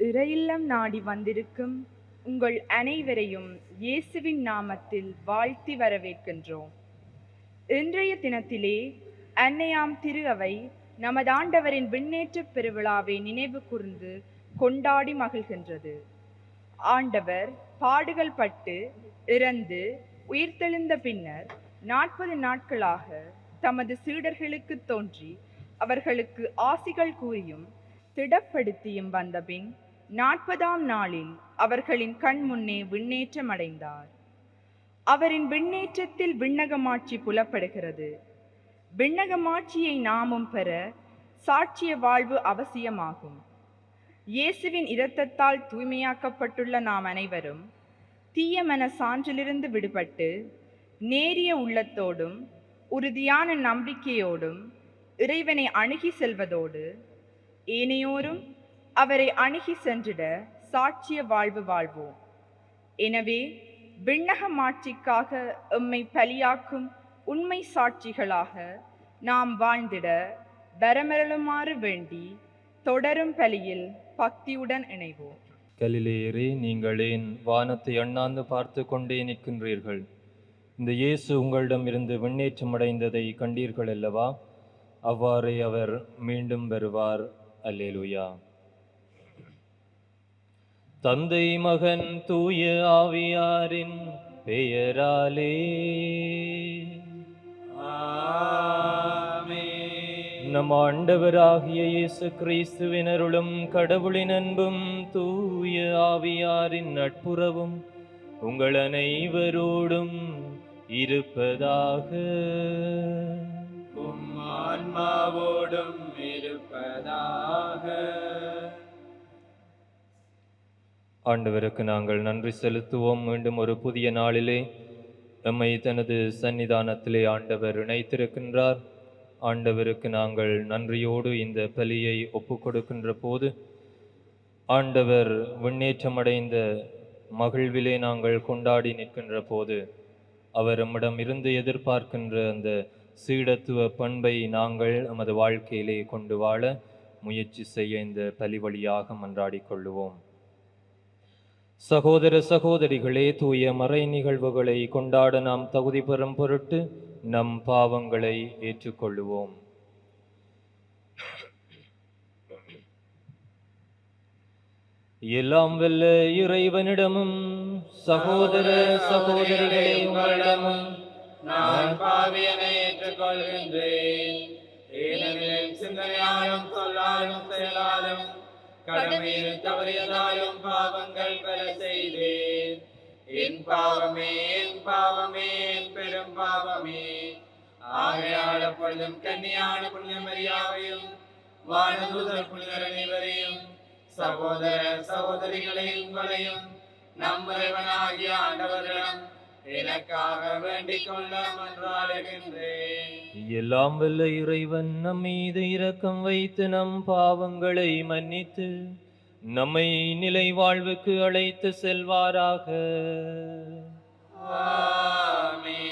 இறையில்லம் நாடி வந்திருக்கும் உங்கள் அனைவரையும் இயேசுவின் நாமத்தில் வாழ்த்தி வரவேற்கின்றோம். இன்றைய தினத்திலே அன்னையாம் திரு அவை நமது ஆண்டவரின் விண்ணேற்ற பெருவிழாவை நினைவு கூர்ந்து கொண்டாடி மகிழ்கின்றது. ஆண்டவர் பாடுகள் பட்டு இறந்து உயிர்த்தெழுந்த பின்னர் 40 நாட்களாக தமது சீடர்களுக்கு தோன்றி அவர்களுக்கு ஆசிகள் கூறியும் திடப்படுத்தியும் வந்தபின் 40ஆம் நாளில் அவர்களின் கண் முன்னே விண்ணேற்றம் அடைந்தார். அவரின் விண்ணேற்றத்தில் விண்ணகமாட்சி புலப்படுகிறது. விண்ணகமாட்சியை நாமும் பெற சாட்சிய வாழ்வு அவசியமாகும். இயேசுவின் இரத்தத்தால் தூய்மையாக்கப்பட்டுள்ள நாம் அனைவரும் தீயமன சான்றிலிருந்து விடுபட்டு நேரிய உள்ளத்தோடும் உறுதியான நம்பிக்கையோடும் இறைவனை அணுகி செல்வதோடு ஏனையோரும் அவரை அணுகி சென்றிட சாட்சிய வாழ்வு வாழ்வோம். எனவே விண்ணகமாட்சிக்காக எம்மை பலியாக்கும் உண்மை சாட்சிகளாக நாம் வாழ்ந்திட வரமருளுமாறு வேண்டி தொடரும் பலியில் பக்தியுடன் இணைவோம். கலிலேயரே, நீங்கள் ஏன் வானத்தை அண்ணாந்து பார்த்து கொண்டே நிற்கின்றீர்கள்? இந்த இயேசு உங்களிடம் இருந்து விண்ணேற்றமடைந்ததை கண்டீர்கள் அல்லவா? அவ்வாறே அவர் மீண்டும் வருவார். அல்லேலூயா. தந்தை, மகன், தூய ஆவியாரின் பெயராலே ஆமென். நம் ஆண்டவராகிய இயேசு கிறிஸ்துவின் அருளும் கடவுளின் அன்பும் தூய ஆவியாரின் நட்புறவும் உங்கள் அனைவரோடும் இருப்பதாக. உம் ஆன்மாவோடும் இருப்பதாக. ஆண்டவருக்கு நாங்கள் நன்றி செலுத்துவோம். மீண்டும் ஒரு புதிய நாளிலே எம்மை தனது சன்னிதானத்திலே ஆண்டவர் இணைத்திருக்கின்றார். ஆண்டவருக்கு நாங்கள் நன்றியோடு இந்த பலியை ஒப்பு கொடுக்கின்ற போது ஆண்டவர் விண்ணேற்றமடைந்த மகிழ்விலே நாங்கள் கொண்டாடி நிற்கின்ற போது அவர் நம்மிடம் இருந்து எதிர்பார்க்கின்ற அந்த சீடத்துவ பண்பை நாங்கள் நமது வாழ்க்கையிலே கொண்டு வாழ முயற்சி செய்ய இந்த பலி வழியாக மன்றாடி கொள்ளுவோம். சகோதர சகோதரிகளே, தூய மறை நிகழ்வுகளை கொண்டாட நாம் தகுதி பெறும் பொருட்டு நம் பாவங்களை ஏற்றுக்கொள்ளுவோம். எல்லாம் வல்ல இறைவனிடமும் சகோதர சகோதரிகளே உங்களிடமும் நான் பாவியனை ஏற்றுக்கொள்கின்றேன். ஏனெனில் சிந்தனையாலும் சொல்லாலும் செயலாலும் கடமையில் தவறியதாலும் பாவங்கள் பல செய்தேன். என் பாவமே, என் பாவமே, என் பெரும் பாவமே. ஆகையால் அப்பொழுதும் கன்னியான புனித மரியாவையும் வானதூதர் புனிதர் அனைவரையும் சகோதர சகோதரிகளை உங்களையும் நம் இறைவனாகிய ஆண்டவரிடம் எனக்காக வேண்டிக் கொள்ள மன்றாடுகின்றேன். எல்லாம் வல்ல இறைவன் நம் மீது இரக்கம் வைத்து நம் பாவங்களை மன்னித்து நம்மை நிலை வாழ்வுக்கு அழைத்து செல்வாராக. ஆமென்.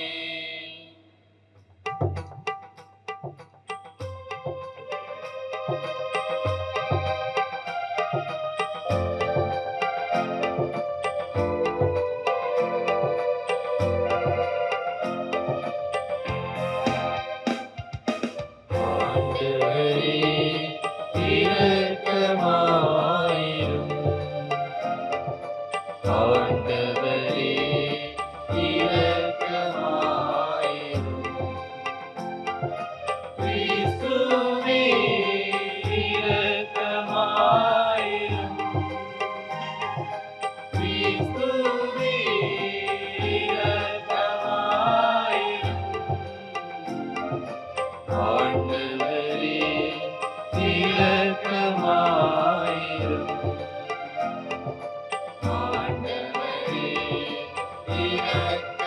ஆண்டவரே, இரக்கமாயிரும். ஆண்டவரே, இரக்கமாயிரும். கிறிஸ்துவே, இரக்கமாயிரும். கிறிஸ்துவே, இரக்கமாயிரும். ஆண்டவரே, இரக்கமாயிரும். ஆண்டவரே, இரக்கமாயிரும்.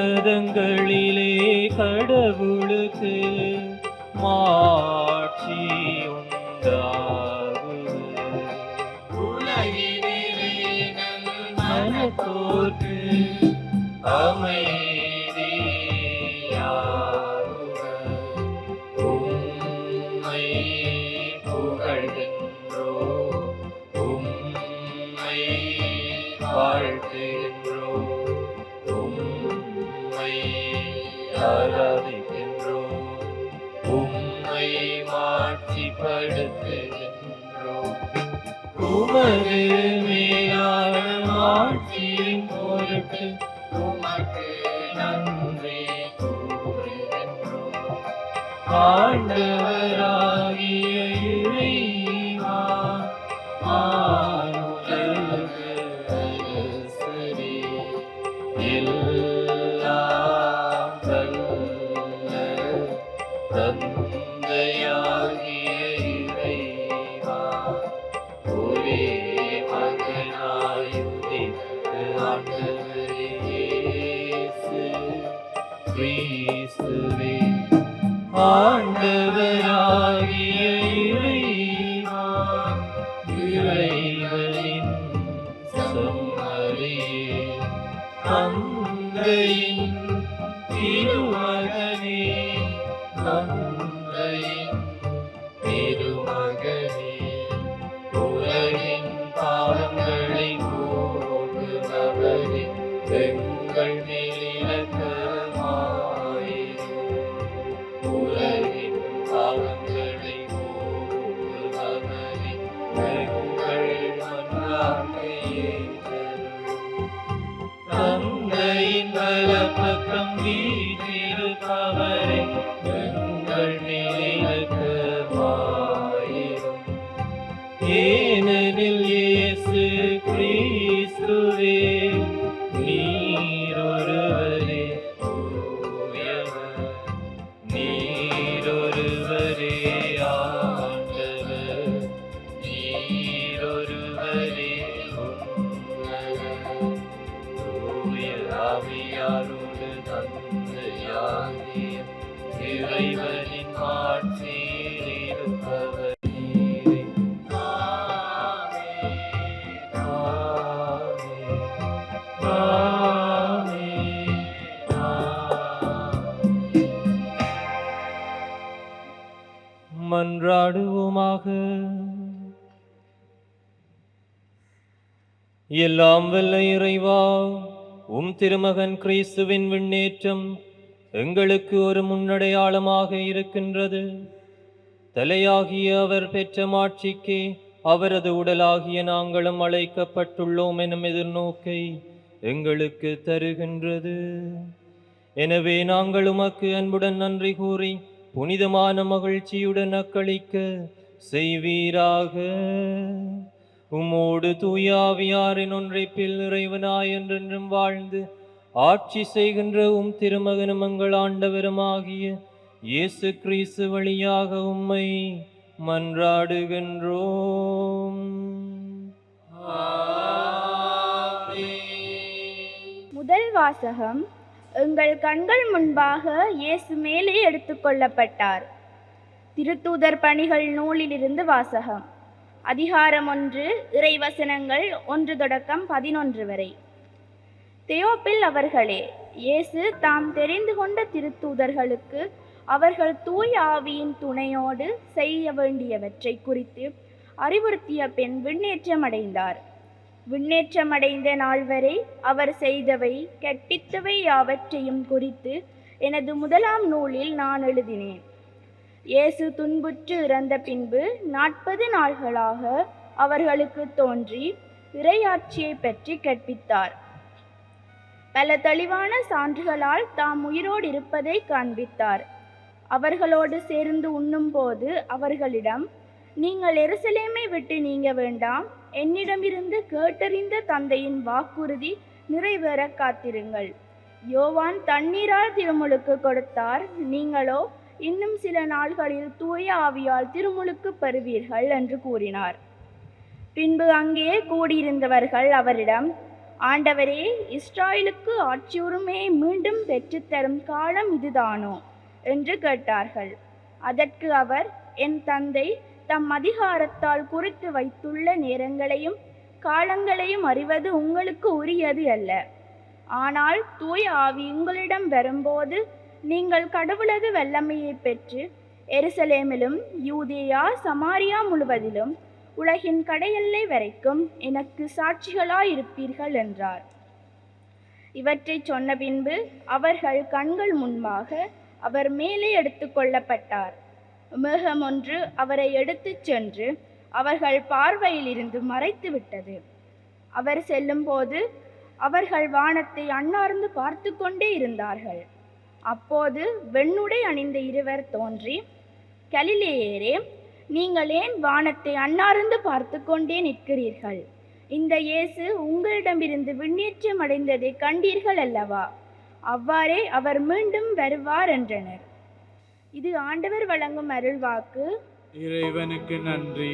உன்னதங்களிலே கடவுளுக்கு மாட்சி உண்டாகுக. உலகினிலே மனத்தோர்க்கு அமைதியாகுக. உம்மை புகழ்கின்றோம், உம்மை வாழ்த்துகின்றோம், உம்மை ஆராதிக்கின்றோம், உம்மை மாட்சிப்படுத்துகின்றோம். உமது மேலான மாட்சியின் பொருட்டு உமக்கு நன்றி கூறுகின்றோம். ஆண்டவராகிய இறைவா, வானுலகு அரசரே, எல்லாம் வல்ல தந்தையாகிய இறைவா, ஒரே மகனாய் உதித்த ஆண்டவரே இயேசு கிறிஸ்துவே, ஆண்டவராகிய இறைவா, இறைவனின் செம்மறியே, தந்தையின் திருமகனே, தந்தையின் திருமகனே, உலகின் பாவங்களை போக்குபவரே, எங்கள் மேல் இரக்கமாயிரும். உலகின் பாவங்களை போக்குபவரே, எங்கள் மன்றாட்டை ஏற்றருளும். தந்தையின் வலப்பக்கம் வீற்றிருப்பவரே, எங்கள் மேல் இரக்கமாயிரும். ஏனெனில் இயேசு கிறிஸ்துவே, நீரொருவரே தூயவர், நீரொருவரே ஆண்டவர், நீரொருவரே உன்னதர். தூய ஆவியாரோடு தந்தையாகிய இறைவனின் ஆட்சியில் இருப்பவர் நீரே. மன்றாடுவோமாக. எல்லாம் வல்ல இறைவா, உம் திருமகன் கிறிஸ்துவின் விண்ணேற்றம் எங்களுக்கு ஒரு முன்னடையாளமாக இருக்கின்றது. தலையாகிய அவர் பெற்ற மாட்சிக்கு அவரது உடலாகிய நாங்களும் அழைக்கப்பட்டுள்ளோம் எனும் எதிர்நோக்கை எங்களுக்கு தருகின்றது. எனவே நாங்கள் உமக்கு அன்புடன் நன்றி கூறி புனிதமான மகிழ்ச்சியுடன் அக்களிக்க செய்வீராக. உம்மோடு தூயாவியாரின் ஒன்றைப்பில் இறைவனாய் என்றென்றும் வாழ்ந்து ஆட்சி செய்கின்ற உம் திருமகனும் எங்கள் ஆண்டவருமாகிய இயேசு கிறிஸ்து வழியாக உம்மை மன்றாடுகின்றோம். முதல் வாசகம். எங்கள் கண்கள் முன்பாக இயேசு மேலே எடுத்துக்கொள்ளப்பட்டார். திருத்தூதர் பணிகள் நூலிலிருந்து வாசகம். அதிகாரம் 1, இறைவசனங்கள் 1 தொடக்கம் 11 வரை. தெயோப்பில் அவர்களே, இயேசு தாம் தெரிந்து கொண்ட திருத்தூதர்களுக்கு அவர்கள் தூய ஆவியின் துணையோடு செய்ய வேண்டியவற்றை குறித்து அறிவுறுத்திய பின் விண்ணேற்றமடைந்தார். விண்ணேற்றமடைந்த நாள் வரை அவர் செய்தவை கற்பித்தவை யாவற்றையும் குறித்து எனது முதலாம் நூலில் நான் எழுதினேன். இயேசு துன்புற்று இறந்த பின்பு 40 நாள்களாக அவர்களுக்கு தோன்றி இறையாட்சியை பற்றி கற்பித்தார். பல தெளிவான சான்றுகளால் தாம் உயிரோடு இருப்பதை காண்பித்தார். அவர்களோடு சேர்ந்து உண்ணும் போது அவர்களிடம், நீங்கள் எருசலேமை விட்டு நீங்க வேண்டாம், என்னிடமிருந்து கேட்டறிந்த தந்தையின் வாக்குறுதி நிறைவேற காத்திருங்கள். யோவான் தண்ணீரால் திருமுழுக்கு கொடுத்தார், நீங்களோ இன்னும் சில நாள்களில் தூய ஆவியால் திருமுழுக்கு பெறுவீர்கள் என்று கூறினார். பின்பு அங்கே கூடியிருந்தவர்கள் அவரிடம், ஆண்டவரே, இஸ்ராயலுக்கு ஆட்சி உரிமையை மீண்டும் பெற்றுத்தரும் காலம் இதுதானோ என்று கேட்டார்கள். அதற்கு அவர், என் தந்தை தம் அதிகாரத்தால் குறித்து வைத்துள்ள நேரங்களையும் காலங்களையும் அறிவது உங்களுக்கு உரியது அல்ல. ஆனால் தூய ஆவி உங்களிடம் வரும்போது நீங்கள் கடவுளது வல்லமையை பெற்று எருசலேமிலும் யூதேயா சமாரியா முழுவதிலும் உலகின் கடையெல்லை வரைக்கும் எனக்கு சாட்சிகளாயிருப்பீர்கள் என்றார். இவற்றை சொன்ன பின்பு அவர்கள் கண்கள் முன்பாக அவர் மேலே எடுத்துக்கொள்ளப்பட்டார். மேகம் ஒன்று அவரை எடுத்துச் சென்று அவர்கள் பார்வையிலிருந்து மறைத்து விட்டது. அவர் செல்லும்போது அவர்கள் வானத்தை அண்ணார்ந்து பார்த்து கொண்டே இருந்தார்கள். அப்போது வெண்ணுடை அணிந்த இருவர் தோன்றி, கலிலேயரே, நீங்கள் ஏன் வானத்தை அண்ணார்ந்து பார்த்து கொண்டே நிற்கிறீர்கள்? இந்த இயேசு உங்களிடமிருந்து விண்ணேற்றம் அடைந்ததை கண்டீர்கள் அல்லவா? அவ்வாறே அவர் மீண்டும் வருவார் என்றனர். இது ஆண்டவர் வழங்கும் அருள்வாக்கு. இறைவனுக்கு நன்றி.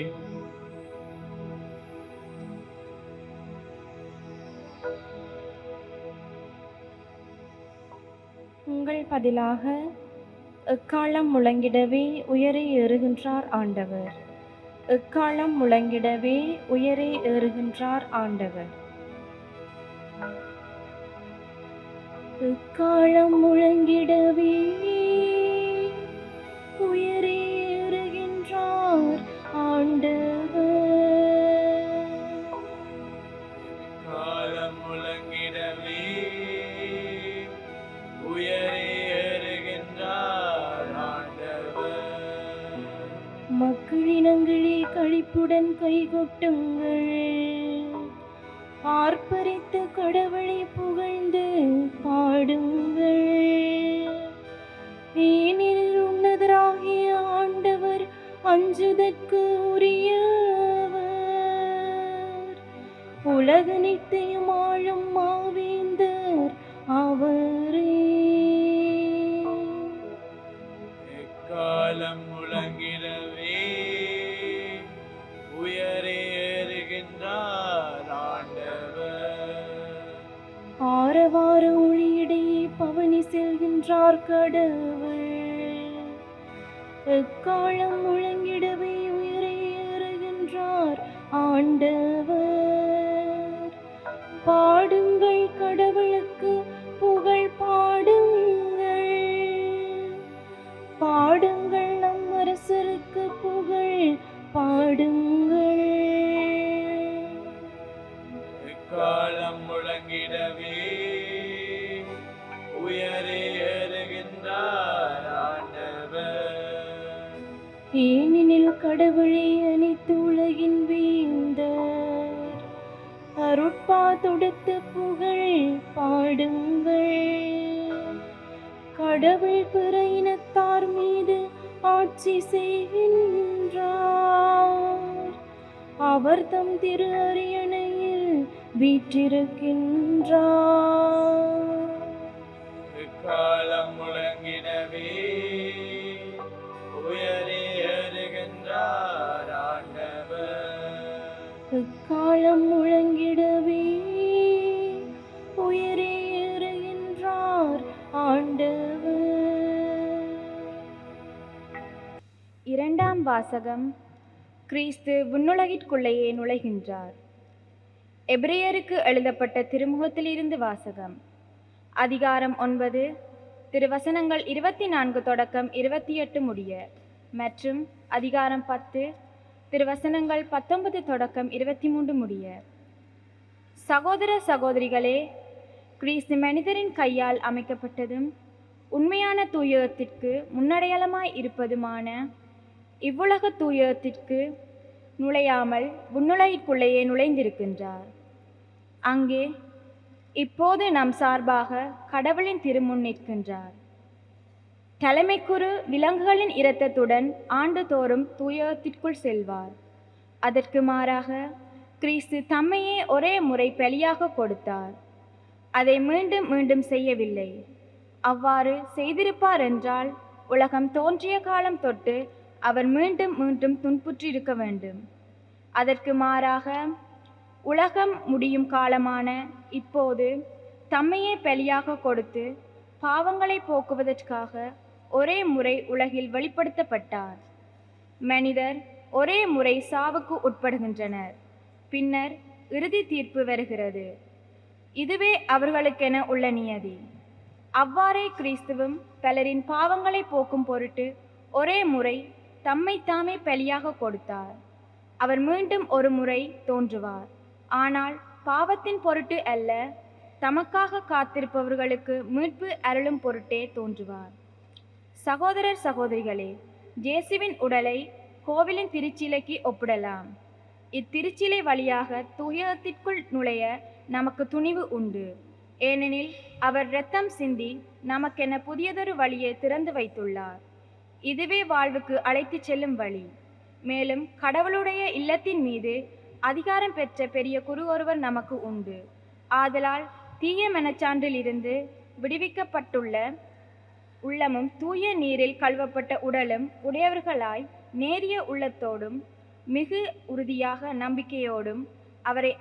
உங்கள் பதிலாக எக்காலம் முழங்கிடவே உயரே ஏறுகின்றார் ஆண்டவர். எக்காலம் முழங்கிடவே உயரே ஏறுகின்றார் ஆண்டவர். எக்காலம் முழங்கிடவே உயரே ஏறுகின்றார் ஆண்டவர். காலம் முழங்கிடவே உயரே ஏறுகின்றார் ஆண்டவர். மக்களினங்களே, களிப்புடன் கைகொட்டுங்கள், ஆர்ப்பரித்து கடவுளை புகழ்ந்து பாடுங்கள். ஏனெனில் உன்னதராகிய ஆண்டவர் அஞ்சுதற்கு உரியவர், உலகனைத்தையும் ஆளும் மாவேந்தர் அவரே. எக்காலம் முழங்கிடவே உயரே ஏறுகின்றார் ஆண்டவர். ஆரவார ஒளியிடையே பவனி செல்கின்றார் கடவுள். எக்காலம் முழங்கிடவே உயரே ஏறுகின்றார் ஆண்டவர். பாடுங்கள், கடவுளுக்கு புகழ் பாடுங்கள், பாடுங்கள், நம் அரசருக்கு புகழ் பாடுங்கள். உலகின் வேந்தர். அருட்பா தொடுத்த புகழ் பாடுங்கள். கடவுள் பிற இனத்தார் மீது ஆட்சி செய்கின்றார். அவர் தம் திரு அரியணையில் வீற்றிருக்கின்றார். காலம் முழங்கிடவே உயரே ஏறுகின்றார் ஆண்டவர். எக்காலம் முழங்கிடவே உயரே ஏறுகின்றார் ஆண்டவர். இரண்டாம் வாசகம். கிறிஸ்து விண்ணுலகிற்குள்ளேயே நுழைகின்றார். எபிரேயருக்கு எழுதப்பட்ட திருமுகத்திலிருந்து வாசகம். அதிகாரம் 9, திருவசனங்கள் 24 தொடக்கம் 28 முடிய மற்றும் அதிகாரம் 10, திருவசனங்கள் 19 தொடக்கம் 23 முடிய. சகோதர சகோதரிகளே, கிறிஸ்து மனிதரின் கையால் அமைக்கப்பட்டதும் உண்மையான தூயகத்திற்கு முன்னடையாளமாய் இருப்பதுமான இவ்வுலக தூயகத்திற்கு நுழையாமல் விண்ணுலகிற்குள்ளேயே நுழைந்திருக்கின்றார். அங்கே இப்போது நம் சார்பாக கடவுளின் திருமுன் நிற்கின்றார். தலைமைக்குரு விலங்குகளின் இரத்தத்துடன் ஆண்டுதோறும் தூயகத்திற்குள் செல்வார். அதற்கு மாறாக கிறிஸ்து தம்மையே ஒரே முறை பலியாக கொடுத்தார். அதை மீண்டும் மீண்டும் செய்யவில்லை. அவ்வாறு செய்திருப்பார் என்றால் உலகம் தோன்றிய காலம் தொட்டு அவர் மீண்டும் மீண்டும் துன்புற்றிருக்க வேண்டும். அதற்கு மாறாக உலகம் முடியும் காலமான இப்போது தம்மையே பலியாக கொடுத்து பாவங்களை போக்குவதற்காக ஒரே முறை உலகில் வெளிப்படுத்தப்பட்டார். மனிதர் ஒரே முறை சாவுக்கு உட்படுகின்றனர். பின்னர் இறுதி தீர்ப்பு வருகிறது. இதுவே அவர்களுக்கென உள்ள நியதி. அவ்வாறே கிறிஸ்துவும் பலரின் பாவங்களை போக்கும் பொருட்டு ஒரே முறை தம்மை தாமே பலியாக கொடுத்தார். அவர் மீண்டும் ஒரு முறை தோன்றுவார். ஆனால் பாவத்தின் பொருட்டு அல்ல, தமக்காக காத்திருப்பவர்களுக்கு மீட்பு அருளும் பொருட்டே தோன்றுவார். சகோதரர் சகோதரிகளே, இயேசுவின் உடலை கோவிலின் திருச்சிலைக்கு ஒப்பிடலாம். இத்திருச்சிலை வழியாக தூயகத்திற்குள் நுழைய நமக்கு துணிவு உண்டு. ஏனெனில் அவர் இரத்தம் சிந்தி நமக்கென புதியதொரு வழியை திறந்து வைத்துள்ளார். இதுவே வாழ்வுக்கு அழைத்துச் செல்லும் வழி. மேலும் கடவுளுடைய இல்லத்தின் மீது அதிகாரம் பெற்ற பெரிய குரு ஒருவர் நமக்கு உண்டு. ஆதலால் தீய மனச்சான்றில் இருந்து விடுவிக்கப்பட்டுள்ள உள்ளமும் தூய நீரில் கழுவப்பட்ட உடலும் உடையவர்களாய் நேரிய உள்ளத்தோடும் மிகு உறுதியாக நம்பிக்கையோடும் அவரை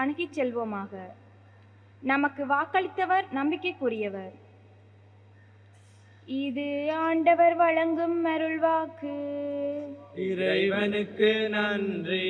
அணுகிச் செல்வோமாக. நமக்கு வாக்களித்தவர் நம்பிக்கைக்குரியவர். இது ஆண்டவர் வழங்கும் அருள்வாக்கு. இறைவனுக்கு நன்றி.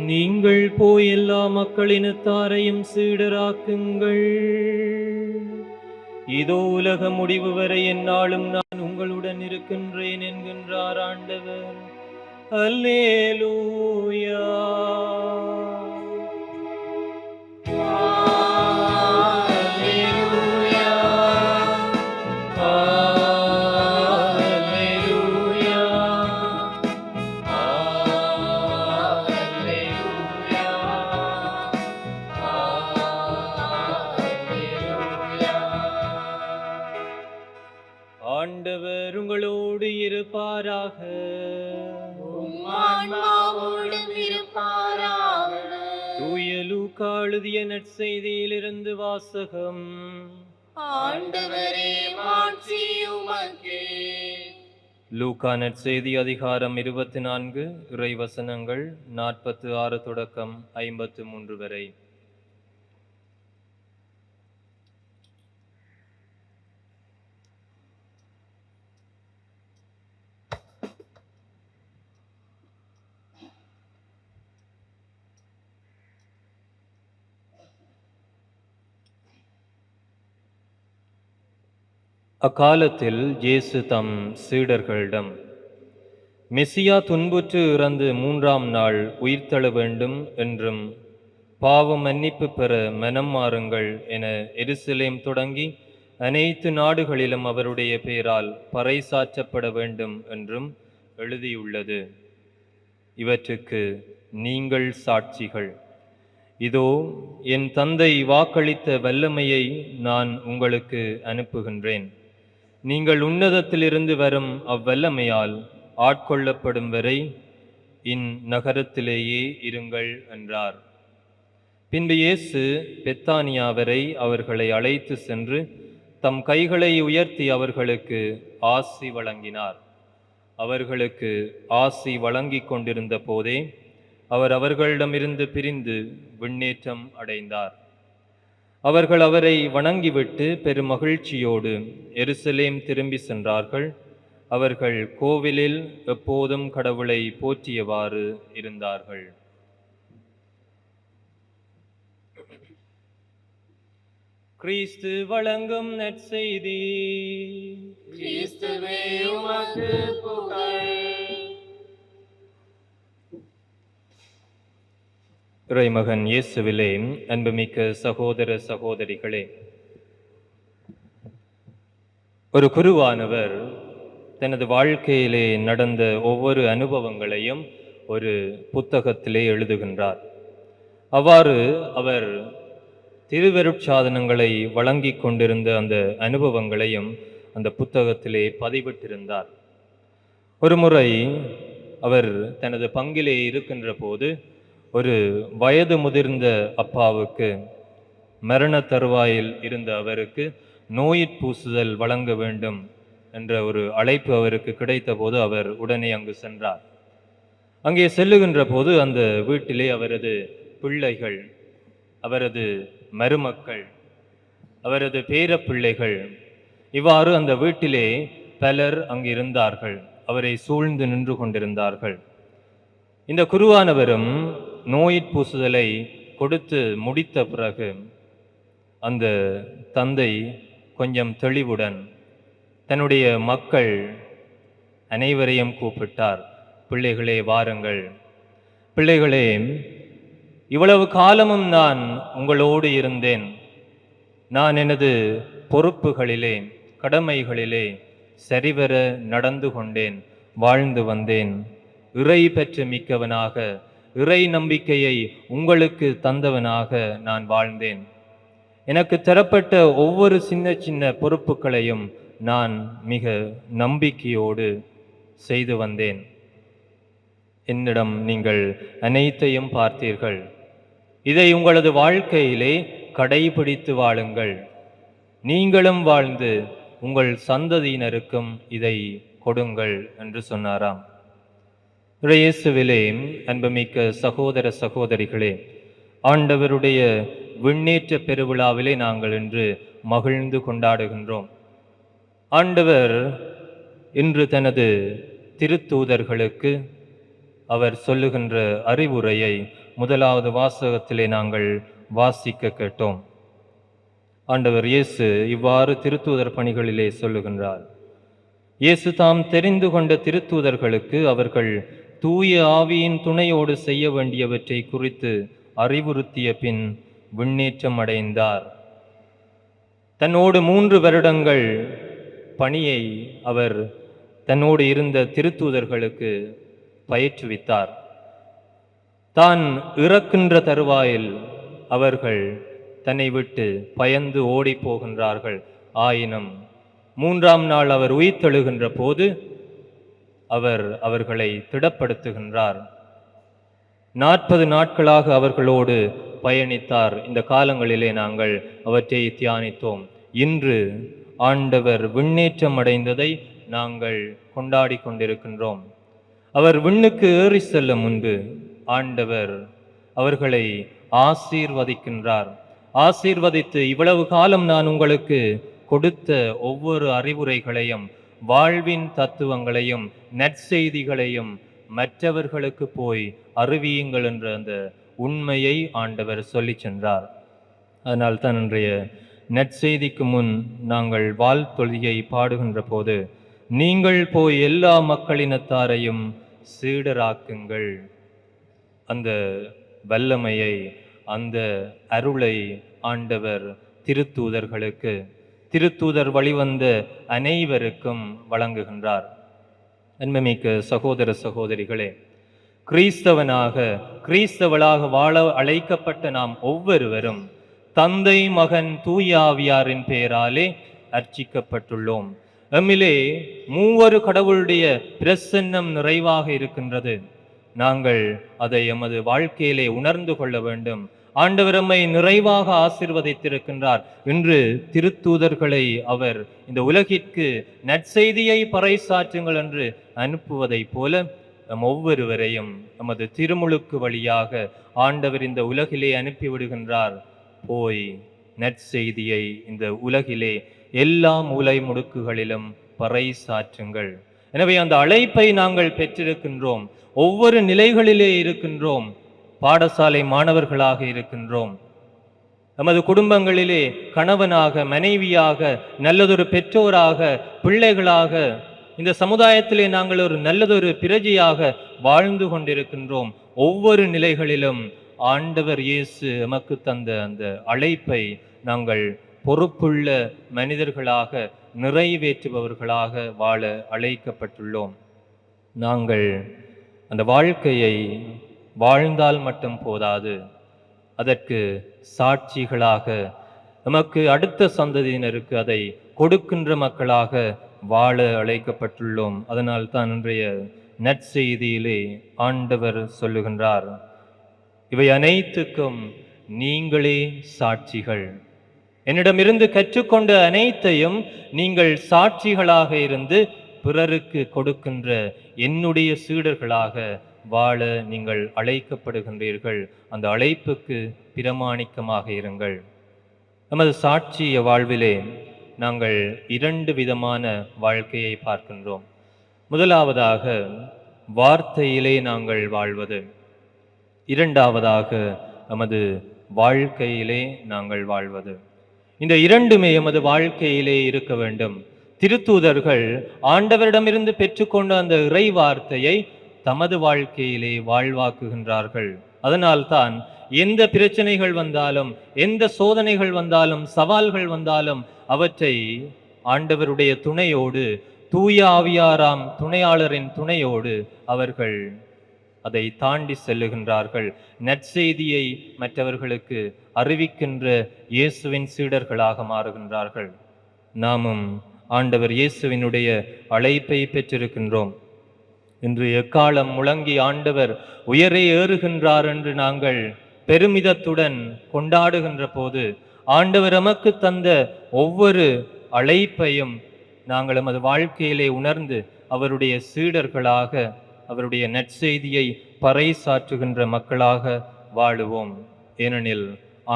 நீங்கள் போய் எல்லா மக்களினத்தாரையும் சீடராக்குங்கள். இதோ உலக முடிவு வரை எந்நாளும் நான் உங்களுடன் இருக்கின்றேன் என்கின்றார் ஆண்டவர். அல்லேலூயா. ஆண்டவர் உங்களோடு இருப்பாராக. தூய லூக்கா எழுதிய நற்செய்தியிலிருந்து வாசகம். ஆண்டவரே உமக்கே. லூக்கா நற்செய்தி அதிகாரம் 24 இறைவசனங்கள் 46 தொடக்கம் 53 வரை. அக்காலத்தில் இயேசு தம் சீடர்களிடம், மெசியா துன்புற்று இறந்து 3ஆம் நாள் உயிர்த்தெழ வேண்டும் என்றும், பாவ மன்னிப்பு பெற மனம் மாறுங்கள் என எருசலேம் தொடங்கி அனைத்து நாடுகளிலும் அவருடைய பெயரால் பறைசாற்றப்பட வேண்டும் என்றும் எழுதியுள்ளது. இவற்றுக்கு நீங்கள் சாட்சிகள். இதோ என் தந்தை வாக்களித்த வல்லமையை நான் உங்களுக்கு அனுப்புகின்றேன். நீங்கள் உன்னதத்திலிருந்து வரும் அவ்வல்லமையால் ஆட்கொள்ளப்படும் வரை இந்நகரத்திலேயே இருங்கள் என்றார். பின்பு இயேசு பெத்தானியா வரை அவர்களை அழைத்து சென்று தம் கைகளை உயர்த்தி அவர்களுக்கு ஆசி வழங்கினார். அவர்களுக்கு ஆசி வழங்கிக் கொண்டிருந்த போதே அவர் அவர்களிடமிருந்து பிரிந்து விண்ணேற்றம் அடைந்தார். அவர்கள் அவரை வணங்கிவிட்டு பெருமகிழ்ச்சியோடு எருசலேம் திரும்பி சென்றார்கள். அவர்கள் கோவிலில் எப்போதும் கடவுளை போற்றியவாறு இருந்தார்கள். கிறிஸ்து வழங்கும் நற்செய்தி. கிறிஸ்துவே உமக்கு புகழ். இறைமகன் இயேசுவிலே அன்புமிக்க சகோதர சகோதரிகளே, ஒரு குருவானவர் தனது வாழ்க்கையிலே நடந்த ஒவ்வொரு அனுபவங்களையும் ஒரு புத்தகத்திலே எழுதுகின்றார். அவ்வாறு அவர் திருவருட்சாதனங்களை வழங்கி கொண்டிருந்த அந்த அனுபவங்களையும் அந்த புத்தகத்திலே பதிவிட்டிருந்தார். ஒரு முறை அவர் தனது பங்கிலே இருக்கின்ற போது ஒரு வயது முதிர்ந்த அப்பாவுக்கு, மரண தருவாயில் இருந்த அவருக்கு நோயிற்பூசுதல் வழங்க வேண்டும் என்ற ஒரு அழைப்பு அவருக்கு கிடைத்த போது அவர் உடனே அங்கு சென்றார். அங்கே செல்லுகின்ற போது அந்த வீட்டிலே அவரது பிள்ளைகள், அவரது மருமக்கள், அவரது பேரப்பிள்ளைகள், இவ்வாறு அந்த வீட்டிலே பலர் அங்கு இருந்தார்கள். அவரை சூழ்ந்து நின்று கொண்டிருந்தார்கள். இந்த குருவானவரும் நோயிற்பூசுதலை கொடுத்து முடித்த பிறகு அந்த தந்தை கொஞ்சம் தெளிவுடன் தன்னுடைய மக்கள் அனைவரையும் கூப்பிட்டார். பிள்ளைகளே, வாருங்கள். பிள்ளைகளே, இவ்வளவு காலமும் நான் உங்களோடு இருந்தேன். நான் எனது பொறுப்புகளிலே, கடமைகளிலே சரிவர நடந்து கொண்டேன், வாழ்ந்து வந்தேன். இறை பெற்று மிக்கவனாக, இறை நம்பிக்கையை உங்களுக்கு தந்தவனாக நான் வாழ்ந்தேன். எனக்கு தரப்பட்ட ஒவ்வொரு சின்ன சின்ன பொறுப்புகளையும் நான் மிக நம்பிக்கையோடு செய்து வந்தேன். என்னிடம் நீங்கள் அனைத்தையும் பார்த்தீர்கள். இதை உங்களது வாழ்க்கையிலே கடைபிடித்து வாழுங்கள். நீங்களும் வாழ்ந்து உங்கள் சந்ததியினருக்கும் இதை கொடுங்கள் என்று சொன்னாராம். இயேசுவிலே அன்புமிக்க சகோதர சகோதரிகளே, ஆண்டவருடைய விண்ணேற்ற பெருவிழாவிலே நாங்கள் இன்று மகிழ்ந்து கொண்டாடுகின்றோம். ஆண்டவர் இன்று தனது திருத்தூதர்களுக்கு அவர் சொல்லுகின்ற அறிவுரையை முதலாவது வாசகத்திலே நாங்கள் வாசிக்க கேட்டோம். ஆண்டவர் இயேசு இவ்வாறு திருத்தூதர் பணிகளிலே சொல்லுகின்றார். இயேசு தாம் தெரிந்து கொண்ட திருத்தூதர்களுக்கு அவர்கள் தூய ஆவியின் துணையோடு செய்ய வேண்டியவற்றை குறித்து அறிவுறுத்திய பின் விண்ணேற்றம் அடைந்தார். தன்னோடு 3 வருடங்கள் பணியை அவர் தன்னோடு இருந்த திருத்தூதர்களுக்கு பயிற்றுவித்தார். தான் இறக்கின்ற தருவாயில் அவர்கள் தன்னை விட்டு பயந்து ஓடி போகின்றார்கள். ஆயினும் 3ஆம் நாள் அவர் உயிர்த்தெழுகின்ற போது அவர் அவர்களை திடப்படுத்துகின்றார். 40 நாட்களாக அவர்களோடு பயணித்தார். இந்த காலங்களிலே நாங்கள் அவற்றை தியானித்தோம். இன்று ஆண்டவர் விண்ணேற்றம் அடைந்ததை நாங்கள் கொண்டாடி கொண்டிருக்கின்றோம். அவர் விண்ணுக்கு ஏறி செல்லும் முன்பு ஆண்டவர் அவர்களை ஆசீர்வதிக்கின்றார். ஆசீர்வதித்து, இவ்வளவு காலம் நான் உங்களுக்கு கொடுத்த ஒவ்வொரு அறிவுரைகளையும், வாழ்வின் தத்துவங்களையும், நற்செய்திகளையும் மற்றவர்களுக்கு போய் அறிவியுங்கள் என்ற அந்த உண்மையை ஆண்டவர் சொல்லி சென்றார். அதனால் தான் இன்றைய நற்செய்திக்கு முன் நாங்கள் வாழ்த்தொழியை பாடுகின்ற போது, நீங்கள் போய் எல்லா மக்களினத்தாரையும் சீடராக்குங்கள், அந்த வல்லமையை, அந்த அருளை ஆண்டவர் திருத்தூதர்களுக்கு, திருத்தூதர் வழிவந்த அனைவருக்கும் வழங்குகின்றார். அன்புமிக்க சகோதர சகோதரிகளே, கிறிஸ்தவளாக வாழ அழைக்கப்பட்ட நாம் ஒவ்வொருவரும் தந்தை, மகன், தூய ஆவியாரின் பெயராலே அர்ச்சிக்கப்பட்டுள்ளோம். எம்மிலே மூவரு கடவுளுடைய பிரசன்னம் நிறைவாக இருக்கின்றது. நாங்கள் அதை எமது வாழ்க்கையிலே உணர்ந்து கொள்ள வேண்டும். ஆண்டவர் நம்மை நிறைவாக ஆசீர்வதித்திருக்கின்றார். இன்று திருத்தூதர்களை அவர் இந்த உலகிற்கு நற்செய்தியை பறைசாற்றுங்கள் என்று அனுப்புவதைப் போல நம் ஒவ்வொருவரையும் நமது திருமுழுக்கு வழியாக ஆண்டவர் இந்த உலகிலே அனுப்பிவிடுகின்றார். போய் நற்செய்தியை இந்த உலகிலே எல்லா மூலை முடுக்குகளிலும் பறைசாற்றுங்கள். எனவே அந்த அழைப்பை நாங்கள் பெற்றிருக்கின்றோம். ஒவ்வொரு நிலைகளிலே இருக்கின்றோம். பாடசாலை மாணவர்களாக இருக்கின்றோம். நமது குடும்பங்களிலே கணவனாக, மனைவியாக, நல்லதொரு பெற்றோராக, பிள்ளைகளாக, இந்த சமுதாயத்திலே நாங்கள் ஒரு நல்லதொரு பிரஜையாக வாழ்ந்து கொண்டிருக்கின்றோம். ஒவ்வொரு நிலைகளிலும் ஆண்டவர் இயேசு எமக்கு தந்த அந்த அழைப்பை நாங்கள் பொறுப்புள்ள மனிதர்களாக, நிறைவேற்றுபவர்களாக வாழ அழைக்கப்பட்டுள்ளோம். நாங்கள் அந்த வாழ்க்கையை வாழ்ந்தால் மட்டும் போதாது, அதற்கு சாட்சிகளாக, நமக்கு அடுத்த சந்ததியினருக்கு அதை கொடுக்கின்ற மக்களாக வாழ அழைக்கப்பட்டுள்ளோம். அதனால் தான் இன்றைய நற்செய்தியிலே ஆண்டவர் சொல்லுகின்றார், இவை அனைத்துக்கும் நீங்களே சாட்சிகள். என்னிடமிருந்து கற்றுக்கொண்ட அனைத்தையும் நீங்கள் சாட்சிகளாக இருந்து பிறருக்கு கொடுக்கின்ற என்னுடைய சீடர்களாக வாழ நீங்கள் அழைக்கப்படுகின்றீர்கள். அந்த அழைப்புக்கு பிரமாணிக்கமாக இருங்கள். நமது சாட்சிய வாழ்விலே நாங்கள் 2 விதமான வாழ்க்கையை பார்க்கின்றோம். முதலாவதாக வார்த்தையிலே நாங்கள் வாழ்வது, இரண்டாவதாக நமது வாழ்க்கையிலே நாங்கள் வாழ்வது. இந்த இரண்டுமே எமது வாழ்க்கையிலே இருக்க வேண்டும். திருத்தூதர்கள் ஆண்டவரிடமிருந்து பெற்றுக்கொண்ட அந்த இறை வார்த்தையை தமது வாழ்க்கையிலே வாழ்வாக்குகின்றார்கள். அதனால்தான் எந்த பிரச்சனைகள் வந்தாலும், எந்த சோதனைகள் வந்தாலும், சவால்கள் வந்தாலும் அவற்றை ஆண்டவருடைய துணையோடு, தூய ஆவியாராம் துணையாளரின் துணையோடு அவர்கள் அதை தாண்டி செல்லுகின்றார்கள். நற்செய்தியை மற்றவர்களுக்கு அறிவிக்கின்ற இயேசுவின் சீடர்களாக மாறுகின்றார்கள். நாமும் ஆண்டவர் இயேசுவினுடைய அழைப்பை பெற்றிருக்கின்றோம். இன்று எக்காலம் முழங்கி ஆண்டவர் உயரே ஏறுகின்றார் என்று நாங்கள் பெருமிதத்துடன் கொண்டாடுகின்ற போது, ஆண்டவர் நமக்கு தந்த ஒவ்வொரு அழைப்பையும் நாங்கள் நமது வாழ்க்கையிலே உணர்ந்து அவருடைய சீடர்களாக, அவருடைய நற்செய்தியை பறைசாற்றுகின்ற மக்களாக வாழுவோம். ஏனெனில்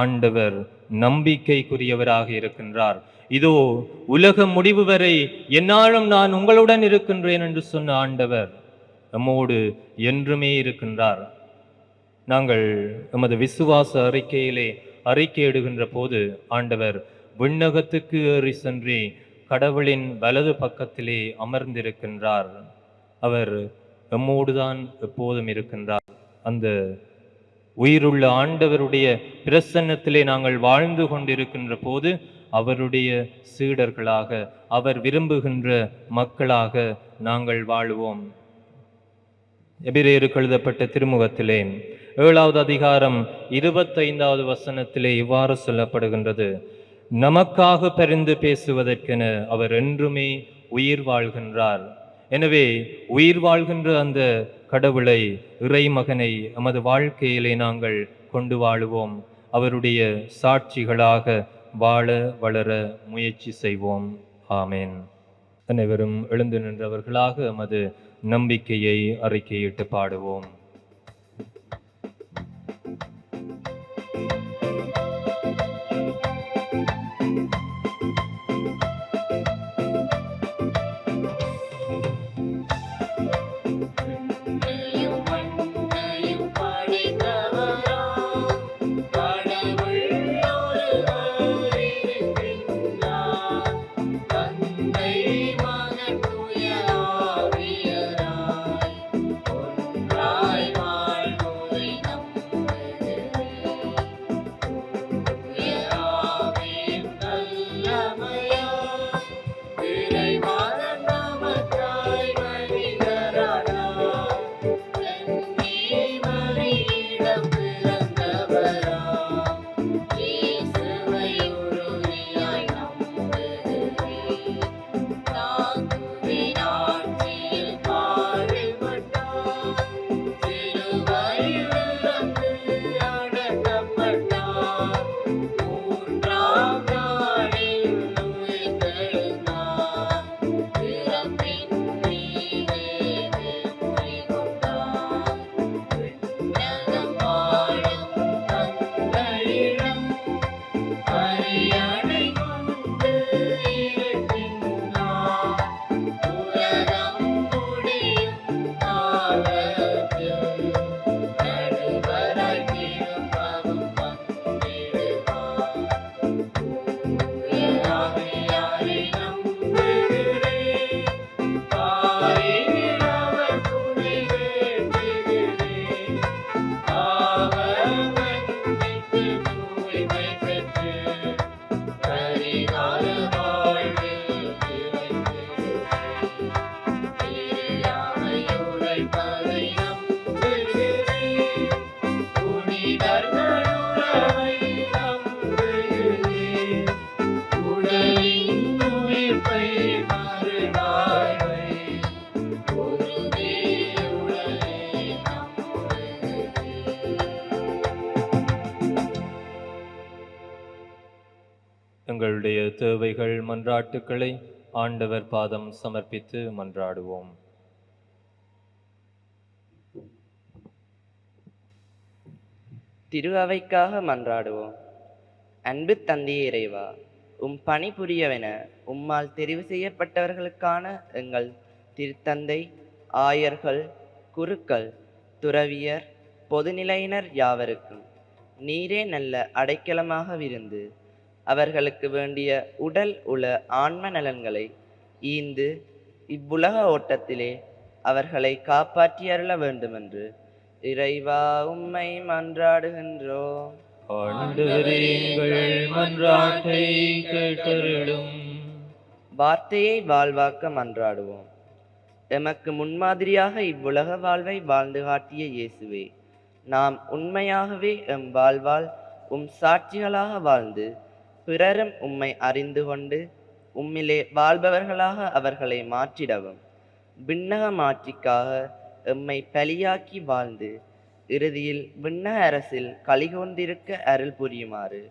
ஆண்டவர் நம்பிக்கைக்குரியவராக இருக்கின்றார். இதோ உலக முடிவு வரை எந்நாளும் நான் உங்களுடன் இருக்கின்றேன் என்று சொன்ன ஆண்டவர் நம்மோடு என்றுமே இருக்கின்றார். நாங்கள் நமது விசுவாச அறிக்கையிலே அறிக்கையிடுகின்ற போது ஆண்டவர் விண்ணகத்துக்கு ஏறி சென்று கடவுளின் வலது பக்கத்திலே அமர்ந்திருக்கின்றார். அவர் எம்மோடுதான் எப்போதும் இருக்கின்றார். அந்த உயிருள்ள ஆண்டவருடைய பிரசன்னத்திலே நாங்கள் வாழ்ந்து கொண்டிருக்கின்ற போது அவருடைய சீடர்களாக, அவர் விரும்புகின்ற மக்களாக நாங்கள் வாழுவோம். எபிரேயருக்கு எழுதப்பட்ட திருமுகத்திலே 7வது அதிகாரம் 25வது வசனத்திலே இவ்வாறு சொல்லப்படுகின்றது, நமக்காக பரிந்து பேசுவதற்கென அவர் என்றுமே உயிர் வாழ்கின்றார். எனவே உயிர் வாழ்கின்ற அந்த கடவுளை, இறைமகனை நமது வாழ்க்கையிலே நாங்கள் கொண்டு வாழுவோம். அவருடைய சாட்சிகளாக வாழ வளர முயற்சி செய்வோம். ஆமென். அனைவரும் எழுந்து நின்றவர்களாக எமது நம்பிக்கையை அறிக்கையிட்டு பாடுவோம். எங்களுடைய தேவைகள் மன்றாட்டுக்களை ஆண்டவர் பாதம் சமர்ப்பித்து மன்றாடுவோம். திரு அவைக்காக மன்றாடுவோம். அன்பு தந்தையே இறைவா, பணி புரியவென உம்மால் தெரிவு செய்யப்பட்டவர்களுக்கான எங்கள் திருத்தந்தை, ஆயர்கள், குருக்கள், துறவியர், பொதுநிலையினர் யாவருக்கும் நீரே நல்ல அடைக்கலமாக விருந்து அவர்களுக்கு வேண்டிய உடல் உள ஆன்ம நலன்களை ஈந்து இவ்வுலக ஓட்டத்திலே அவர்களை காப்பாற்றி அருள வேண்டுமென்று இறைவா உம்மை மன்றாடுகின்றோம். ஆண்டவரே, எங்கள் மன்றாட்டை கேட்டருளும். வார்த்தையை வாழ்வாக்க மன்றாடுவோம். எமக்கு முன்மாதிரியாக இவ்வுலக வாழ்வை வாழ்ந்து காட்டிய இயேசுவே, நாம் உண்மையாகவே எம் வாழ்வால் சாட்சிகளாக வாழ்ந்து பிறரும் உம்மை அறிந்து கொண்டு உம்மிலே வாழ்பவர்களாக அவர்களை மாற்றிடவும் விண்ணக மாட்சிக்காக எம்மை பலியாக்கி வாழ்ந்து இறுதியில் விண்ணக அரசில் கலிகொண்டிருக்க அருள் புரியுமாறு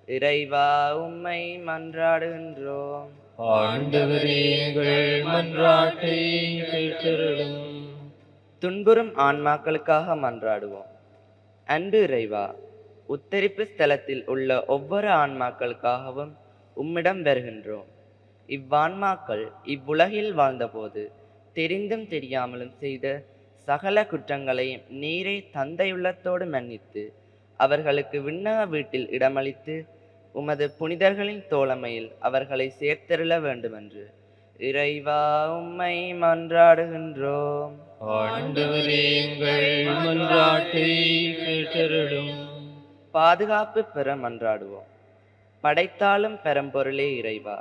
இறைவா உம்மை மன்றாடுகின்றோம். ஆண்டவரே, எங்கள் மன்றாட்டை கேட்டருளும். துன்புறும் ஆன்மாக்களுக்காக மன்றாடுவோம். அன்பு இறைவா, உத்தரிப்பு ஸ்தலத்தில் உள்ள ஒவ்வொரு ஆன்மாக்களுக்காகவும் உம்மிடம் வருகின்றோம். இவ்வான்மாக்கள் இவ்வுலகில் வாழ்ந்தபோது தெரிந்தும் தெரியாமலும் செய்த சகல குற்றங்களையும் நீரே தந்தையுள்ளத்தோடு மன்னித்து அவர்களுக்கு விண்ணக வீட்டில் இடமளித்து உமது புனிதர்களின் தோழமையில் அவர்களை சேர்த்தருள வேண்டுமென்று இறைவா உம்மை மன்றாடுகின்றோம். ஆண்டவரே, எங்கள் மன்றாட்டை கேட்டருளும். பாதுகாப்பு பெற மன்றாடுவோம். படைத்தாலும் பெரும்பொருளே இறைவா,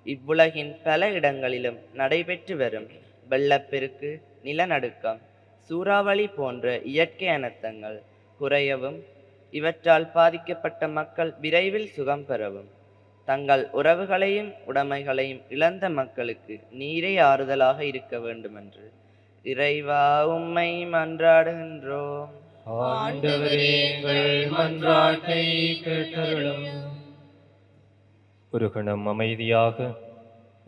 இவ்வுலகின் பல இடங்களிலும் நடைபெற்று வரும் வெள்ளப்பெருக்கு, நிலநடுக்கம், சூறாவளி போன்ற இயற்கை அனர்த்தங்கள் குறையவும் இவற்றால் பாதிக்கப்பட்ட மக்கள் விரைவில் சுகம் பெறவும் தங்கள் உறவுகளையும் உடைமைகளையும் இழந்த மக்களுக்கு நீரே ஆறுதலாக இருக்க வேண்டுமென்று இறைவா உம்மை மன்றாடுகின்றோம். ஆண்டவரே, எங்கள் மன்றாட்டை கேட்டருளும். ஒரு கணம் அமைதியாக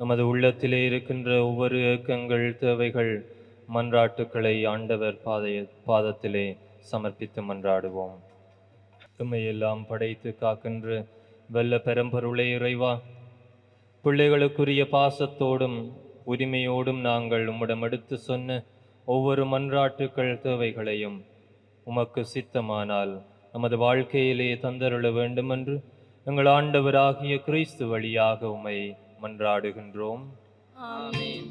நமது உள்ளத்திலே இருக்கின்ற ஒவ்வொரு ஏக்கங்கள், தேவைகள், மன்றாட்டுக்களை ஆண்டவர் பாதத்திலே சமர்ப்பித்து மன்றாடுவோம். எல்லாம் படைத்து காக்கின்ற வல்ல பெரம்பொருளே இறைவா, பிள்ளைகளுக்குரிய பாசத்தோடும் உரிமையோடும் நாங்கள் உம்மிடம் எடுத்து சொன்ன ஒவ்வொரு மன்றாட்டுக்கள், தேவைகளையும் உமக்கு சித்தமானால் நமது வாழ்க்கையிலே தந்தருள வேண்டுமென்று எங்கள் ஆண்டவராகிய கிறிஸ்து வழியாக உம்மை மன்றாடுகின்றோம். ஆமென்.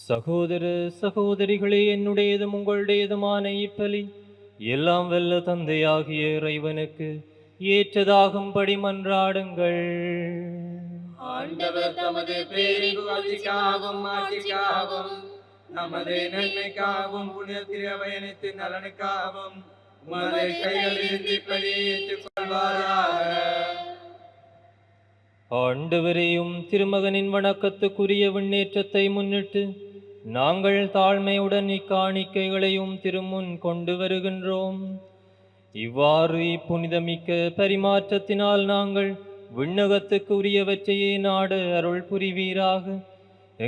சகோதர சகோதரிகளே, என்னுடையதும் உங்களுடையதுமான இப்பலி எல்லாம் வல்ல தந்தையாகிய இறைவனுக்கு ஏற்றதாகும்படி மன்றாடுங்கள். ஆண்டவர் தமது பேரின் மாட்சிக்காகவும் நமது நன்மைக்காகவும் புனித திருவையனத்தின் நலனுக்காகவும் உமது கைகளில் இப்படி ஏற்றுக்கொள்வாராக. ஆண்டவரையும் திருமகனின் வணக்கத்துக்குரிய விண்ணேற்றத்தை முன்னிட்டு நாங்கள் தாழ்மையுடன் இக்காணிக்கைகளையும் திருமுன் கொண்டு வருகின்றோம். இவ்வாறு இப்புனிதமிக்க பரிமாற்றத்தினால் நாங்கள் விண்ணகத்துக்கு உரியவற்றையே நாட அருள் புரிவீராக.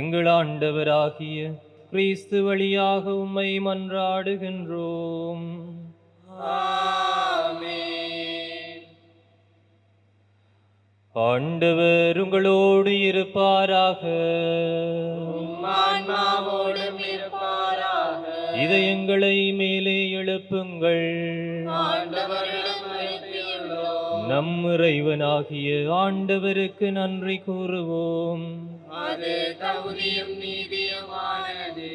எங்கள் ஆண்டவராகிய கிறிஸ்து வழியாக உம்மை மன்றாடுகின்றோம். ஆமென். ஆண்டவர் உங்களோடு இருப்பாராக. ஆன்மாவோடும் இருப்பாராக. இதயங்களை மேலே எழுப்புங்கள். ஆண்டவரிடம் அழைப்பியுள்ளோம். நம் இறைவனாகிய ஆண்டவருக்கு நன்றி கூறுவோம். அது தகுதியும் நீதியுமானது.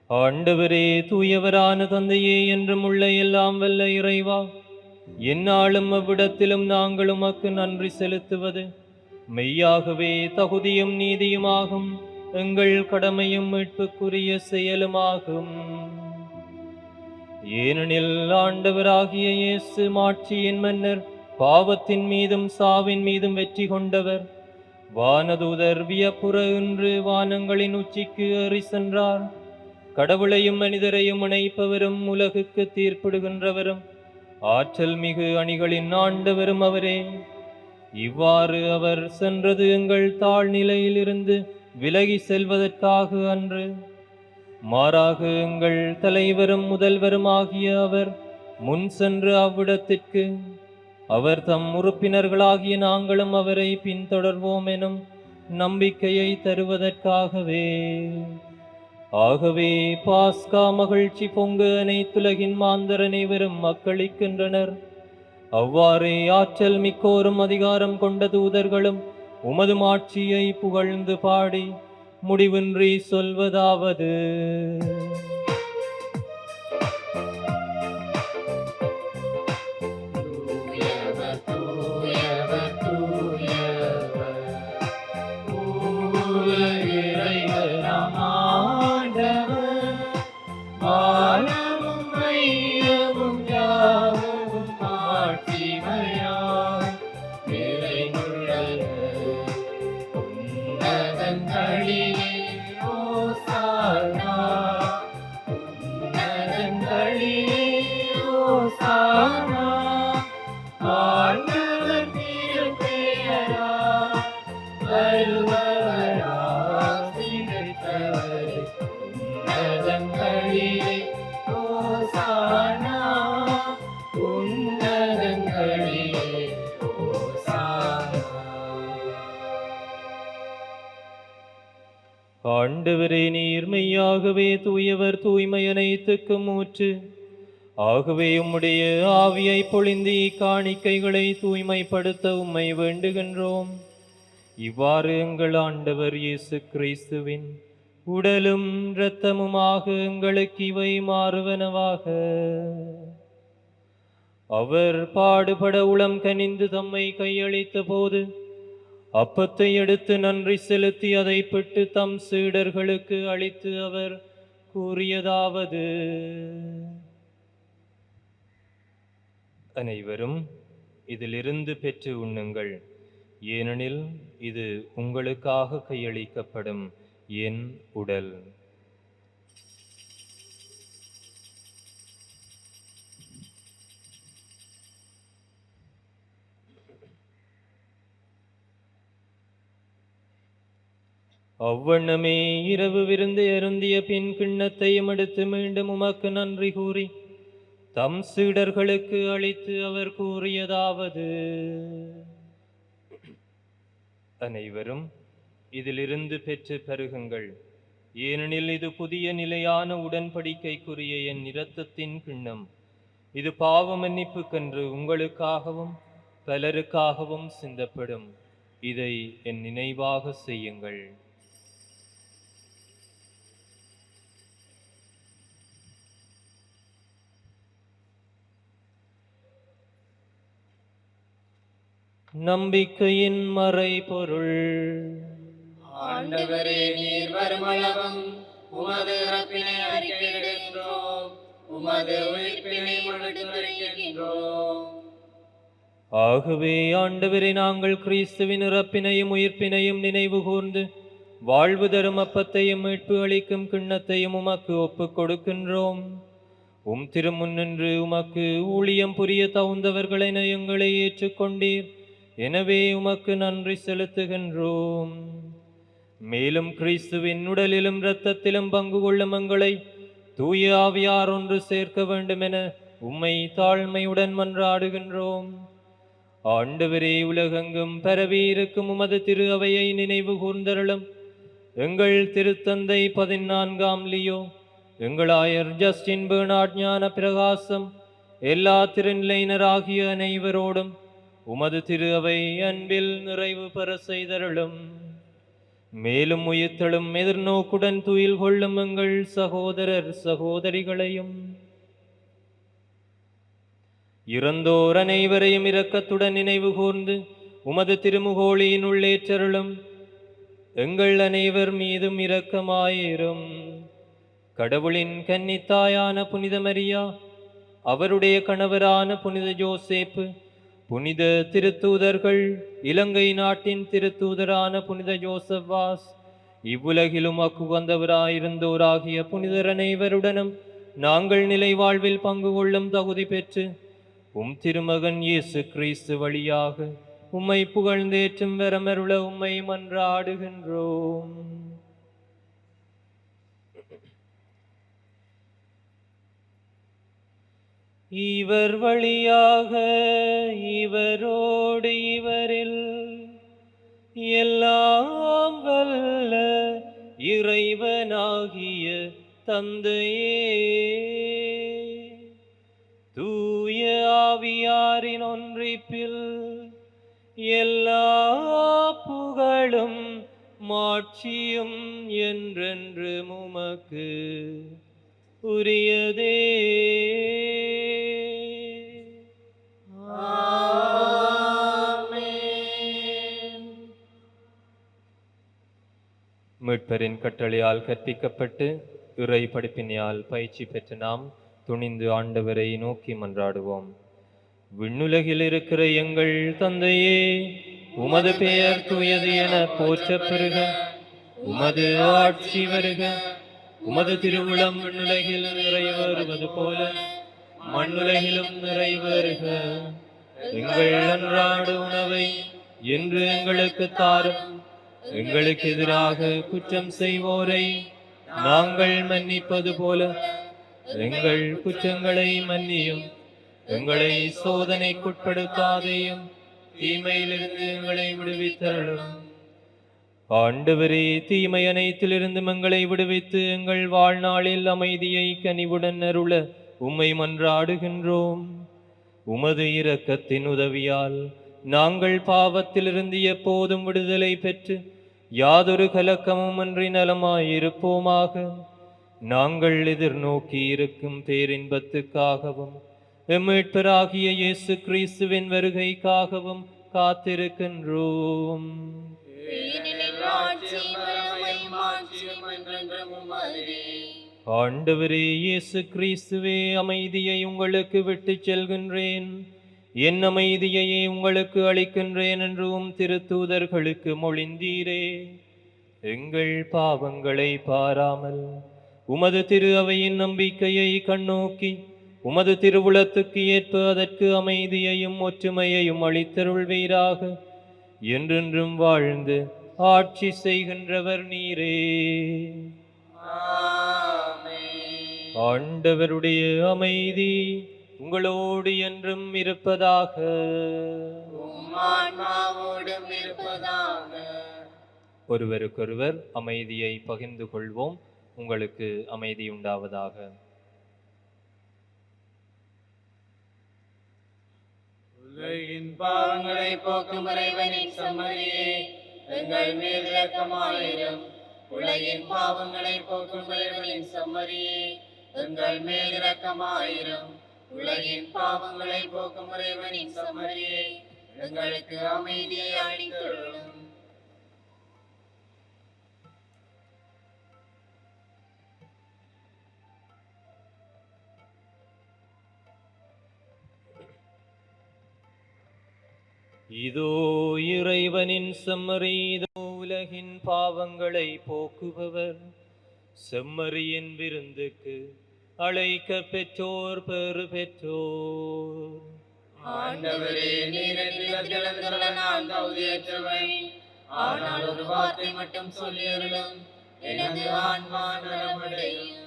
ஆண்டவரே, தூயவரான தந்தையே, என்றும் உள்ள எல்லாம் வல்ல இறைவா, எந்நாளும் அவ்விடத்திலும் நாங்கள் உமக்கு நன்றி செலுத்துவது மெய்யாகவே தகுதியும் நீதியுமாகும், எங்கள் கடமையும் மீட்புக்குரிய செயலுமாகும். ஏனெனில் ஆண்டவராகிய இயேசு மாட்சியின் மன்னர், பாவத்தின் மீதும் சாவின் மீதும் வெற்றி கொண்டவர். வானதூதர் வியப்புற இன்று வானங்களின் உச்சிக்கு ஏறி சென்றார். கடவுளையும் மனிதரையும் இணைப்பவரும் உலகுக்கு தீர்ப்பிடுகின்றவரும் ஆற்றல் மிகு அணிகளின் ஆண்டவரும் அவரே. இவ்வாறு அவர் சென்றது எங்கள் தாழ்நிலையிலிருந்து விலகி செல்வதற்காக அன்று, மாறாக எங்கள் தலைவரும் முதல்வரும் ஆகிய அவர் முன் சென்று அவ்விடத்திற்கு அவர் தம் உறுப்பினர்களாகிய நாங்களும் அவரை பின்தொடர்வோம் எனும் நம்பிக்கையை தருவதற்காகவே. ஆகவே பாஸ்கா மகிழ்ச்சி பொங்க அனைத்துலகின் மாந்தர் அனைவரும் மக்களிக்கின்றனர். அவ்வாறே ஆற்றல் மிக்கோரும் அதிகாரம் கொண்ட தூதர்களும் உமது மாட்சியை புகழ்ந்து பாடி முடிவின்றி சொல்வதாவது: தூயவர், தூயவர், தூயவர், தூய இறைவனாம் ஆண்டவர், வானமும் மையமும் யாவும் மாட்சிமையால் நிறைந்துள்ளன. உன்னதங்களிலே ஓசானா, உன்னதங்களிலே ஓசானா, ஆண்டவர் திருப்பெயரால் வருபவராசி பெற்றவரே. உன்னதங்களிலே ஓசானா, உன்னதங்களிலே ஓசானா. ஆண்டவரே, நீர் மெய்யாகவே தூயவர், தூய்மை அனைத்துக்கும் ஊற்று. ஆகவே உம்முடைய ஆவியை பொழிந்து காணிக்கைகளை தூய்மைப்படுத்த உம்மை வேண்டுகின்றோம். இவ்வாறு எங்கள் ஆண்டவர் இயேசு கிறிஸ்துவின் உடலும் இரத்தமுமாக எங்களுக்கு இவை மாறுவனவாக. அவர் பாடுபட உளம் கனிந்து தம்மை கையளித்த போது அப்பத்தை எடுத்து நன்றி செலுத்தி அதை பிட்டு தம் சீடர்களுக்கு அளித்து அவர் கூறியதாவது: அனைவரும் இதிலிருந்து பெற்று உண்ணுங்கள், ஏனெனில் இது உங்களுக்காக கையளிக்கப்படும் என் உடல். அவ்வண்ணமே இரவு விருந்து அருந்திய பின் கிண்ணத்தையும் எடுத்து மீண்டும் உமக்கு நன்றி கூறி தம் சீடர்களுக்கு அளித்து அவர் கூறியதாவது: அனைவரும் இதிலிருந்து பெற்று பருகுங்கள், ஏனெனில் இது புதிய நிலையான உடன்படிக்கைக்குரிய என் இரத்தத்தின் கிண்ணம். இது பாவ மன்னிப்புக்கென்று உங்களுக்காகவும் பலருக்காகவும் சிந்தப்படும். இதை என் நினைவாக செய்யுங்கள். நம்பிக்கையின் மறைபொருள். ஆண்டவரே, நீர் வருமளவும் உமது இறப்பினை அறிக்கையிடுகின்றோம், உமது உயிர்ப்பினை எடுத்துரைக்கின்றோம். ஆகவே ஆண்டவரே, நாங்கள் கிறிஸ்துவின் இறப்பினையும் உயிர்ப்பினையும் நினைவு கூர்ந்து வாழ்வு தரும் அப்பத்தையும் மீட்பு அளிக்கும் கிண்ணத்தையும் உமக்கு ஒப்புக் கொடுக்கின்றோம். உம் திருமுன்னின்று உமக்கு ஊழியம் புரிய தகுந்தவர்களை எங்களை ஏற்றுக்கொண்டீர். எனவே உமக்கு நன்றி செலுத்துகின்றோம். மேலும் கிறிஸ்துவின் உடலிலும் இரத்தத்திலும் பங்கு கொள்ளும் எங்களை தூய ஆவியார் ஒன்று சேர்க்க வேண்டுமென உம்மை தாழ்மையுடன் மன்றாடுகின்றோம். ஆண்டவரே, உலகெங்கும் பரவி இருக்கும் உமது திரு அவையை நினைவு கூர்ந்தருளும். எங்கள் திருத்தந்தை 14ஆம் லியோ, எங்கள் ஆயர் ஜஸ்டின் பெர்னார்ட் ஞான பிரகாசம், எல்லா திருநிலையினராகிய அனைவரோடும் உமது திரு அவை அன்பில் நிறைவு பெற செய்தருளும். மேலும் உயிர்த்தெழும் எதிர்நோக்குடன் துயில் கொள்ளும் எங்கள் சகோதரர் சகோதரிகளையும் இறந்தோர் அனைவரையும் இரக்கத்துடன் நினைவு கூர்ந்து உமது திருமுகோளியின் உள்ளேற்றருளும். எங்கள் அனைவர் மீதும் இரக்கமாயிரும். கடவுளின் கன்னித்தாயான புனித மரியா, அவருடைய கணவரான புனித ஜோசேப்பு, புனித திருத்தூதர்கள், இலங்கை நாட்டின் திருத்தூதரான புனித ஜோசப் வாஸ், இவ்வுலகிலும் அக்குகந்தவராயிருந்தோராகிய புனிதர் அனைவருடனும் நாங்கள் நிலை வாழ்வில் பங்கு கொள்ளும் தகுதி பெற்று திருமகன் இயேசு கிறிஸ்து வழியாக உம்மை புகழ்ந்தேற்றும் வரமருள உம்மை மன்றாடுகின்றோம். இவர் வழியாக இவரோடு இவரில் எல்லாம் வல்ல இறைவனாகிய தந்தையே, தூய ஆவியாரின் ஒன்றிப்பில் எல்லா புகழும் மாட்சியும் என்றென்று உமக்கு உரியதே. மீட்பரின் கட்டளையால் கற்பிக்கப்பட்டு இறை படிப்பினையால் பயிற்சி பெற்ற நாம் துணிந்து ஆண்டவரை நோக்கி மன்றாடுவோம். விண்ணுலகில் இருக்கிற எங்கள் தந்தையே, உமது பெயர் தூயது என போற்றப் பெறுக. உமது ஆட்சி வருக. உமது திருவுளம் விண்ணுலகில் நிறைவேறுவது போல மண்ணுலகிலும் நிறைவேறுக. எங்கள் அன்றாட உணவை இன்று எங்களுக்கு தாரும். எங்களுக்கு எதிராக குற்றம் செய்வோரை நாங்கள் மன்னிப்பது போல எங்கள் குற்றங்களை மன்னியும். எங்களை சோதனைக்குட்படுத்தாதேயும், தீமையிலிருந்து எங்களை விடுவித்தருளும். ஆண்டவரே, தீமை அனைத்திலிருந்து எங்களை விடுவித்து எங்கள் வாழ்நாளில் அமைதியை கனிவுடன் அருள உம்மை மன்றாடுகின்றோம். உமது இரக்கத்தின் உதவியால் நாங்கள் பாவத்திலிருந்து எப்போதும் விடுதலை பெற்று யாதொரு கலக்கமும் அன்றி நலமாயிருப்போமாக. நாங்கள் எதிர்நோக்கி இருக்கும் பேரின்பத்துக்காகவும் மீட்பராகிய இயேசு கிறிஸ்துவின் வருகைக்காகவும் காத்திருக்கின்றோம். ஆண்டவரே இயேசு கிறிஸ்துவே, அமைதியை உங்களுக்கு விட்டுச் செல்கின்றேன், என் அமைதியையே உங்களுக்கு அளிக்கின்றேன் என்றும் திருத்தூதர்களுக்கு மொழிந்தீரே. எங்கள் பாவங்களை பாராமல் உமது திரு அவையின் நம்பிக்கையை கண்ணோக்கி உமது திருவுளத்துக்கு ஏற்ப அதற்கு அமைதியையும் ஒற்றுமையையும் அளித்தருள்வீராக. என்றென்றும் வாழ்ந்து ஆட்சி செய்கின்றவர் நீரே. ஆண்டவருடைய அமைதி உங்களோடு என்றும் இருப்பதாக. ஒருவருக்கொருவர் அமைதியை பகிர்ந்து கொள்வோம். உங்களுக்கு அமைதி உண்டாவதாக. உலகின் பாவங்களை போக்கும் இறைவனின் செம்மறியே, எங்கள் மேல் இரக்கமாயிரும். உலகின் பாவங்களை போக்கும் இறைவனின் செம்மறியே, எங்கள் மேல் இரக்கமாயிரும். உலகின் பாவங்களை போக்கும் இறைவனின் செம்மறியே, எங்களுக்கு அமைதியை அளித்தருளும். இதோ இறைவனின் செம்மறி, இதோ உலகின் பாவங்களை போக்குபவர். செம்மறியின் விருந்துக்கு அழைக்க பெற்றோர் பெறு பெற்றோர். ஆண்டவரே, நீர் என்னிடத்திலிருந்து நான் தகுதியற்றவன். ஆனால் ஒரு வார்த்தை மட்டும் சொல்லியருளும், எனது ஆன்மா நலமடையும்.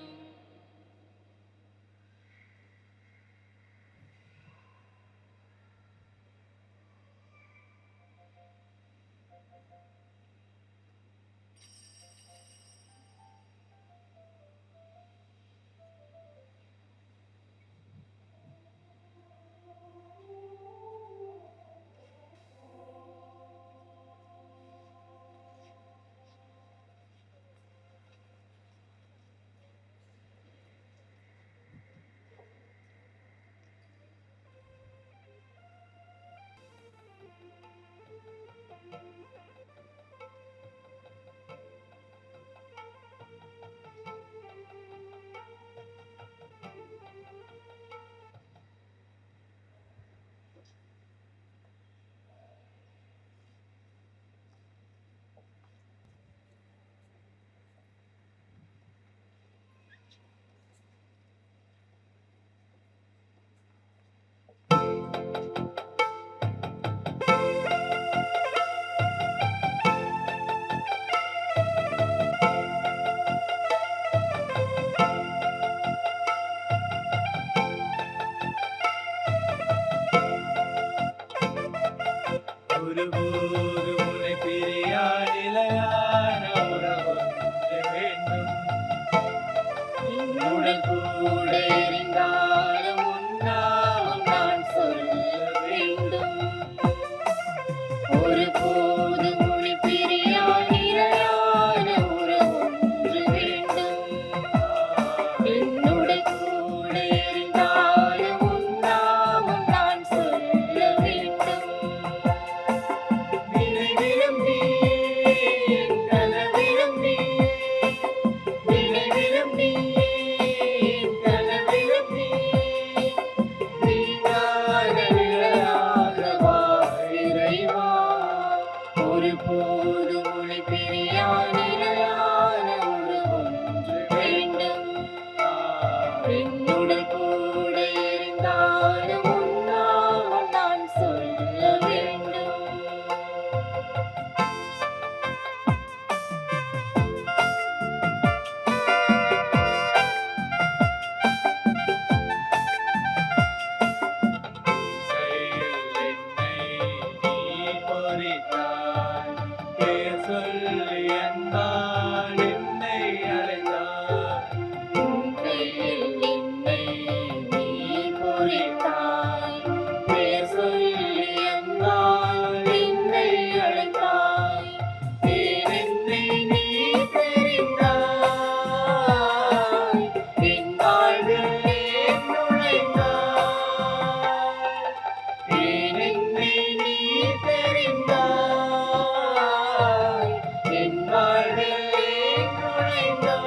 வாழ்விலே நுழைந்தார்.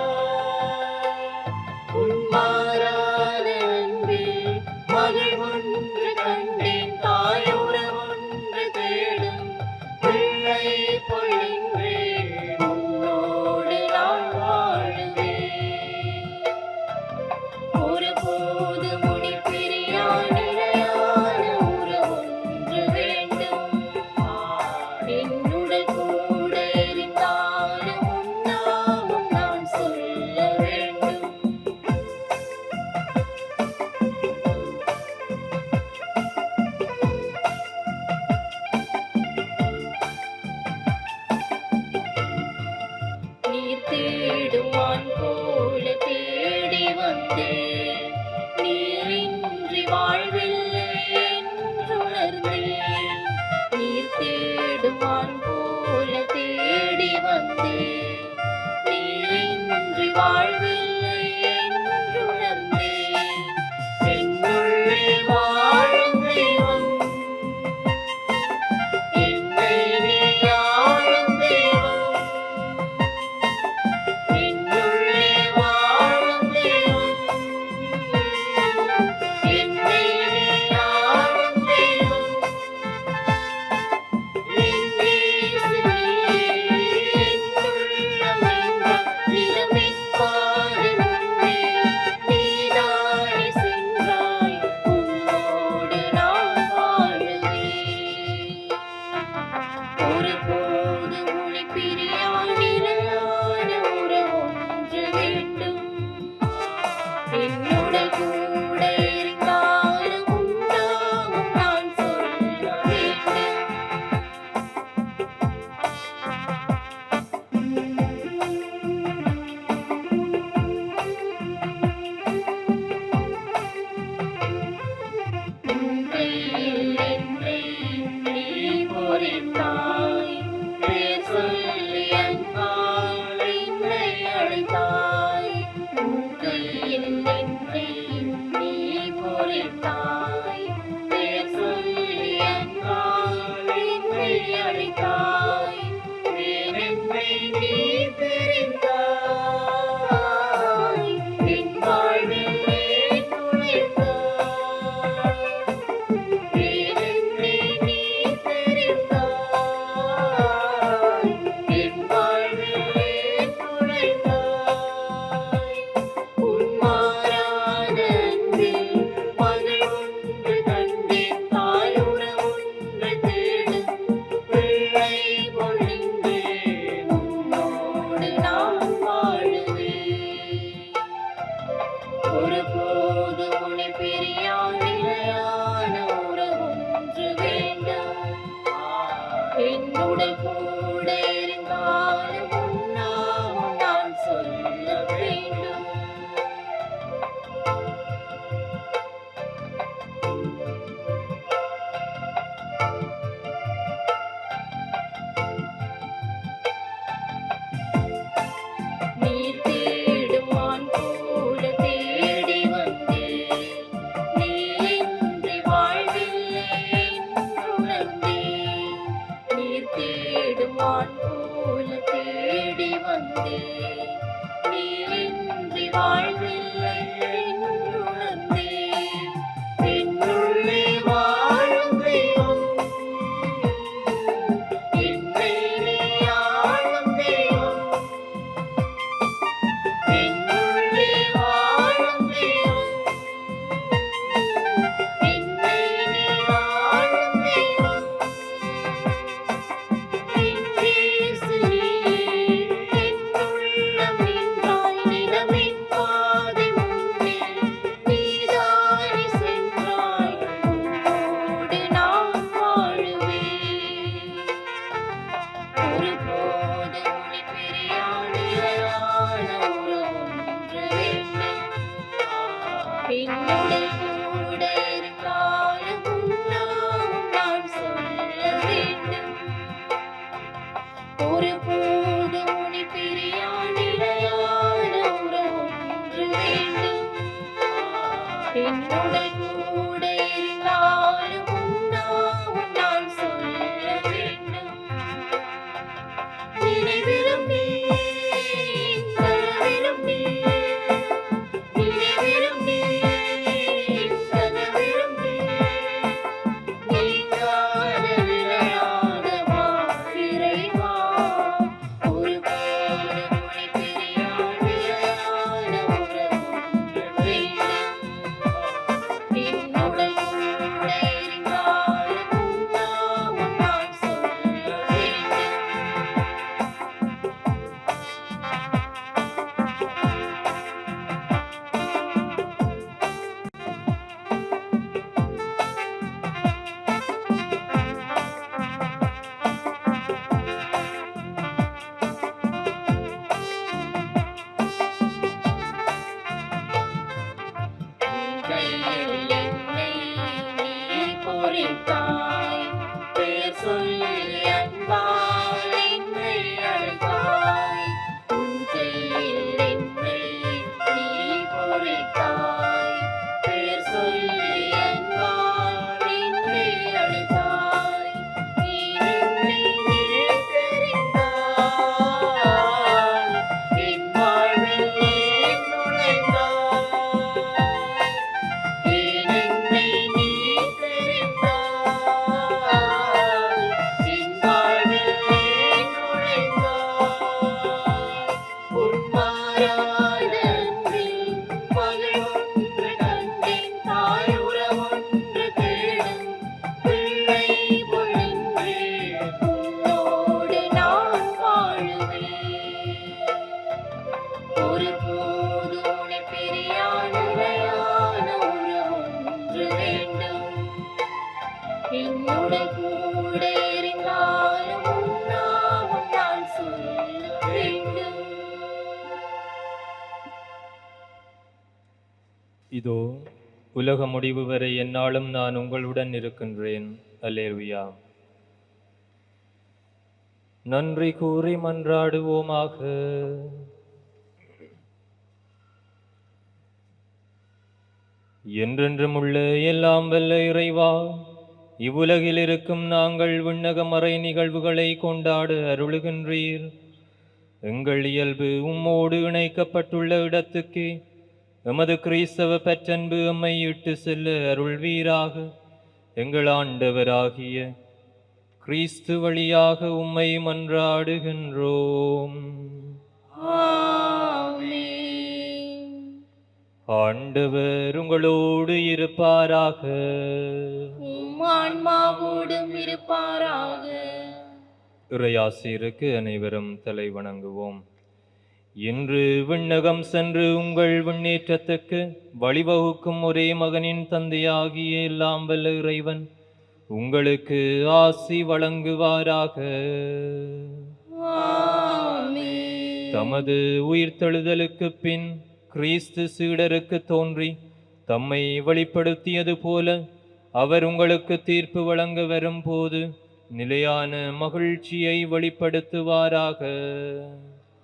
உன் மாறாத அன்பில் மகிழ்வொன்று கண்டேன், தாயுறவொன்று தேடும் பிள்ளை பொழின்றேன், உன்னோடு நான் வாழுவேன். ஒருபோது முனி பிரியா நிலையான உறவொன்று வேண்டும். என்னுடன் கூட இருந்தாலும் உன்னாவும் நான் சொல்ல வேண்டும். நீர் தேடும் மான் போல தேடி வந்தேன், நீரின்றி வாழ்வில்லை என்றுணர்ந்தேன். நீர் தேடும் மான் போல தேடி வந்தேன், நீரின்றி வாழ்வில்லை என்றுணர்ந்தேன். என்னுள்ளே வாழும் தெய்வம், என்னை நீ ஆளும் தெய்வம். என்னுள்ளே வாழும் தெய்வம், என்னை நீ ஆளும் தெய்வம். என் இயேசு நீயே, என் உள்ளம் எங்கும் நிலவின் பாதை முன்னே நீதானே சென்றாய், உன்னோடு நான் வாழுவேன். ஒருபோது மொழி பிரியா நிலையான உறவொன்று வேண்டும். என்னுடன் கூட இருந்தாலும் உன்னாவும் நான் சொல்ல வேண்டும். உன் கையில் என்னை நீ பொறித்தாய், பேர் சொல்லி அன்பால் என்னை அழைத்தாய். உன் கையில் என்னை நீ பொறித்தாய், பேர் சொல்லி அன்பால் என்னை அழைத்தாய். என்னை நீ தெரிந்தாய், என் வாழ்விலே நுழைந்தாய். என்னை நீ தெரிந்தாய், என் வாழ்விலே நுழைந்தாய். உன் மாறாத அன்பில் மகிழ்வொன்று கண்டேன், தாயுறவொன்று தேடும் பிள்ளை பொழிந்தேன், உன்னோடு நான் வாழுவேன். ஒருபோது உன்னை பிரியா நிலையான உறவொன்று வேண்டும். என்னுடன் கூட இருந்தாலும் உன்னாவும் நான் சொல்ல வேண்டும். நீர் தேடும் மான் போல தேடி வந்தேன், நீரின்றி வாழ்வில்லை என்றுணர்ந்தேன். நீர் தேடும் மான் போல தேடி வந்தேன், நீரின்றி வாழ்வில்லை என்றுணர்ந்தேன். என்னுள்ளே வாழும் தெய்வம், என்னை நீ ஆளும் தெய்வம். என்னுள்ளே வாழும் தெய்வம், என்னை நீ ஆளும் தெய்வம். என் இயேசு நீயே, என் உள்ளம் நின்றாய், நிலவின் பாதை முன்னே நீதானே சென்றாய், உன்னோடு நான் வாழுவேன். ஒருபோது மொழி பிரியா நிலையான உறவொன்று வேண்டும். என்னுடன் கூட இருந்தாலும் உன்னாவும் நான் சொல்ல வேண்டும். ஒருபோது மொழி பிரியா நிலையான உறவொன்று வேண்டும். என்னுடன் கூட இருந்தாலும் உன்னாவும் நான் சொல்ல வேண்டும். நினைவிலும் நீ இதோ உலக முடிவு வரை எந்நாளும் நான் உங்களுடன் இருக்கின்றேன். அல்லேலூயா. நன்றி கூறி மன்றாடுவோமாக. என்றென்றும் உள்ள எல்லாம் வல்ல இறைவா, இவ்வுலகில் இருக்கும் நாங்கள் விண்ணக மறை நிகழ்வுகளை கொண்டாட அருளுகின்றீர். எங்கள் இயல்பு உம்மோடு இணைக்கப்பட்டுள்ள இடத்துக்கு எமது கிறிஸ்தவ பற்றன்பு எம்மை இட்டு செல்ல அருள்வீராக. எங்கள் ஆண்டவராகிய கிறிஸ்து வழியாக உம்மை மன்றாடுகின்றோம். ஆமென். ஆண்டவர் உங்களோடு இருப்பாராக. உம் ஆன்மாவோடும் இருப்பாராக. இறையாசிருக்கு அனைவரும் தலை வணங்குவோம். இன்று விண்ணகம் சென்று உங்கள் விண்ணேற்றத்துக்கு வழிவகுக்கும் ஒரே மகனின் தந்தையாகிய எல்லாம் வல்ல இறைவன் உங்களுக்கு ஆசி வழங்குவாராக. ஆமென். தமது உயிர்த்தெழுதலுக்கு பின் கிறிஸ்து சீடருக்கு தோன்றி தம்மை வெளிப்படுத்தியது போல அவர் உங்களுக்கு தீர்ப்பு வழங்க வரும்போது நிலையான மகிழ்ச்சியை வெளிப்படுத்துவாராக.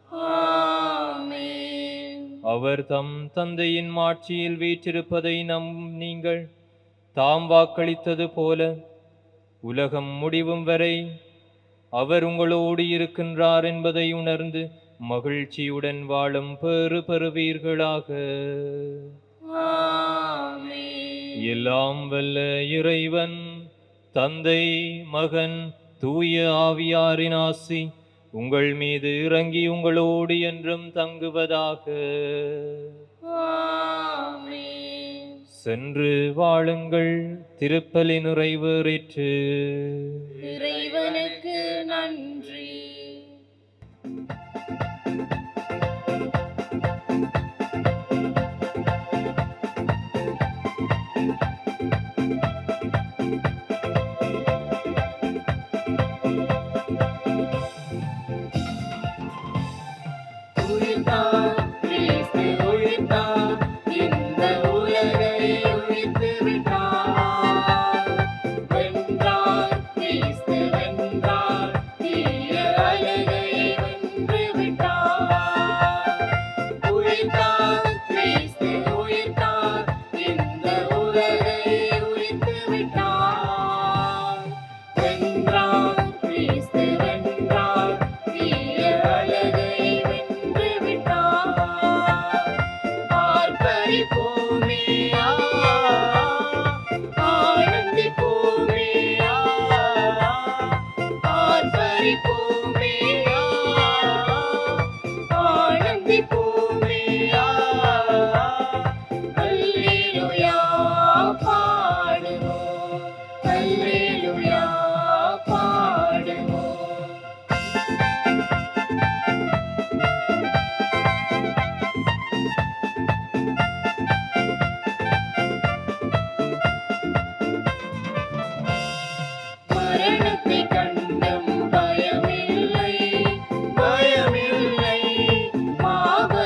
ஆமென். அவர் தம் தந்தையின் மாட்சியில் வீற்றிருப்பதை நீங்கள் தாம் வாக்களித்தது போல உலகம் முடிவும் வரை அவர் உங்களோடு இருக்கின்றார் என்பதை உணர்ந்து மகிழ்ச்சியுடன் வாழும் பேறு பெறுவீர்களாக. ஆமென். எல்லாம் வல்ல இறைவன் தந்தை, மகன், தூய ஆவியாரின் ஆசி உங்கள் மீது இறங்கி உங்களோடு என்றும் தங்குவதாக. ஆமென். சென்று வாழுங்கள். திருப்பலி நிறைவேறிற்று. இறைவனுக்கு நன்றி. உயிர்த்தார், கிறிஸ்து உயிர்த்தார், இந்த உலகை உயிர்த்து விட்டார். வென்றார், கிறிஸ்து வென்றார், தீய அழகை வென்று விட்டார். உயிர்த்தார், கிறிஸ்து உயிர்த்தார், இந்த உலகை உயிர்த்து விட்டார். வென்றார், கிறிஸ்து வென்றார், தீய அழகை வென்று விட்டார். ஆர்ப்பரிப்போமே, ஆனந்திப்போமே, ஆர்ப்பரிப்போமே, ஆனந்திப்போமே. அல்லேலூயா பாடுவோம், அல்லேலூயா பாடுவோம். மரணத்தை கண்டும் பயமில்லை, பயமில்லை, மாபெரும்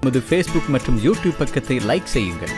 நமது ஃபேஸ்புக் மற்றும் யூடியூப் பக்கத்தை லைக் செய்யுங்கள்.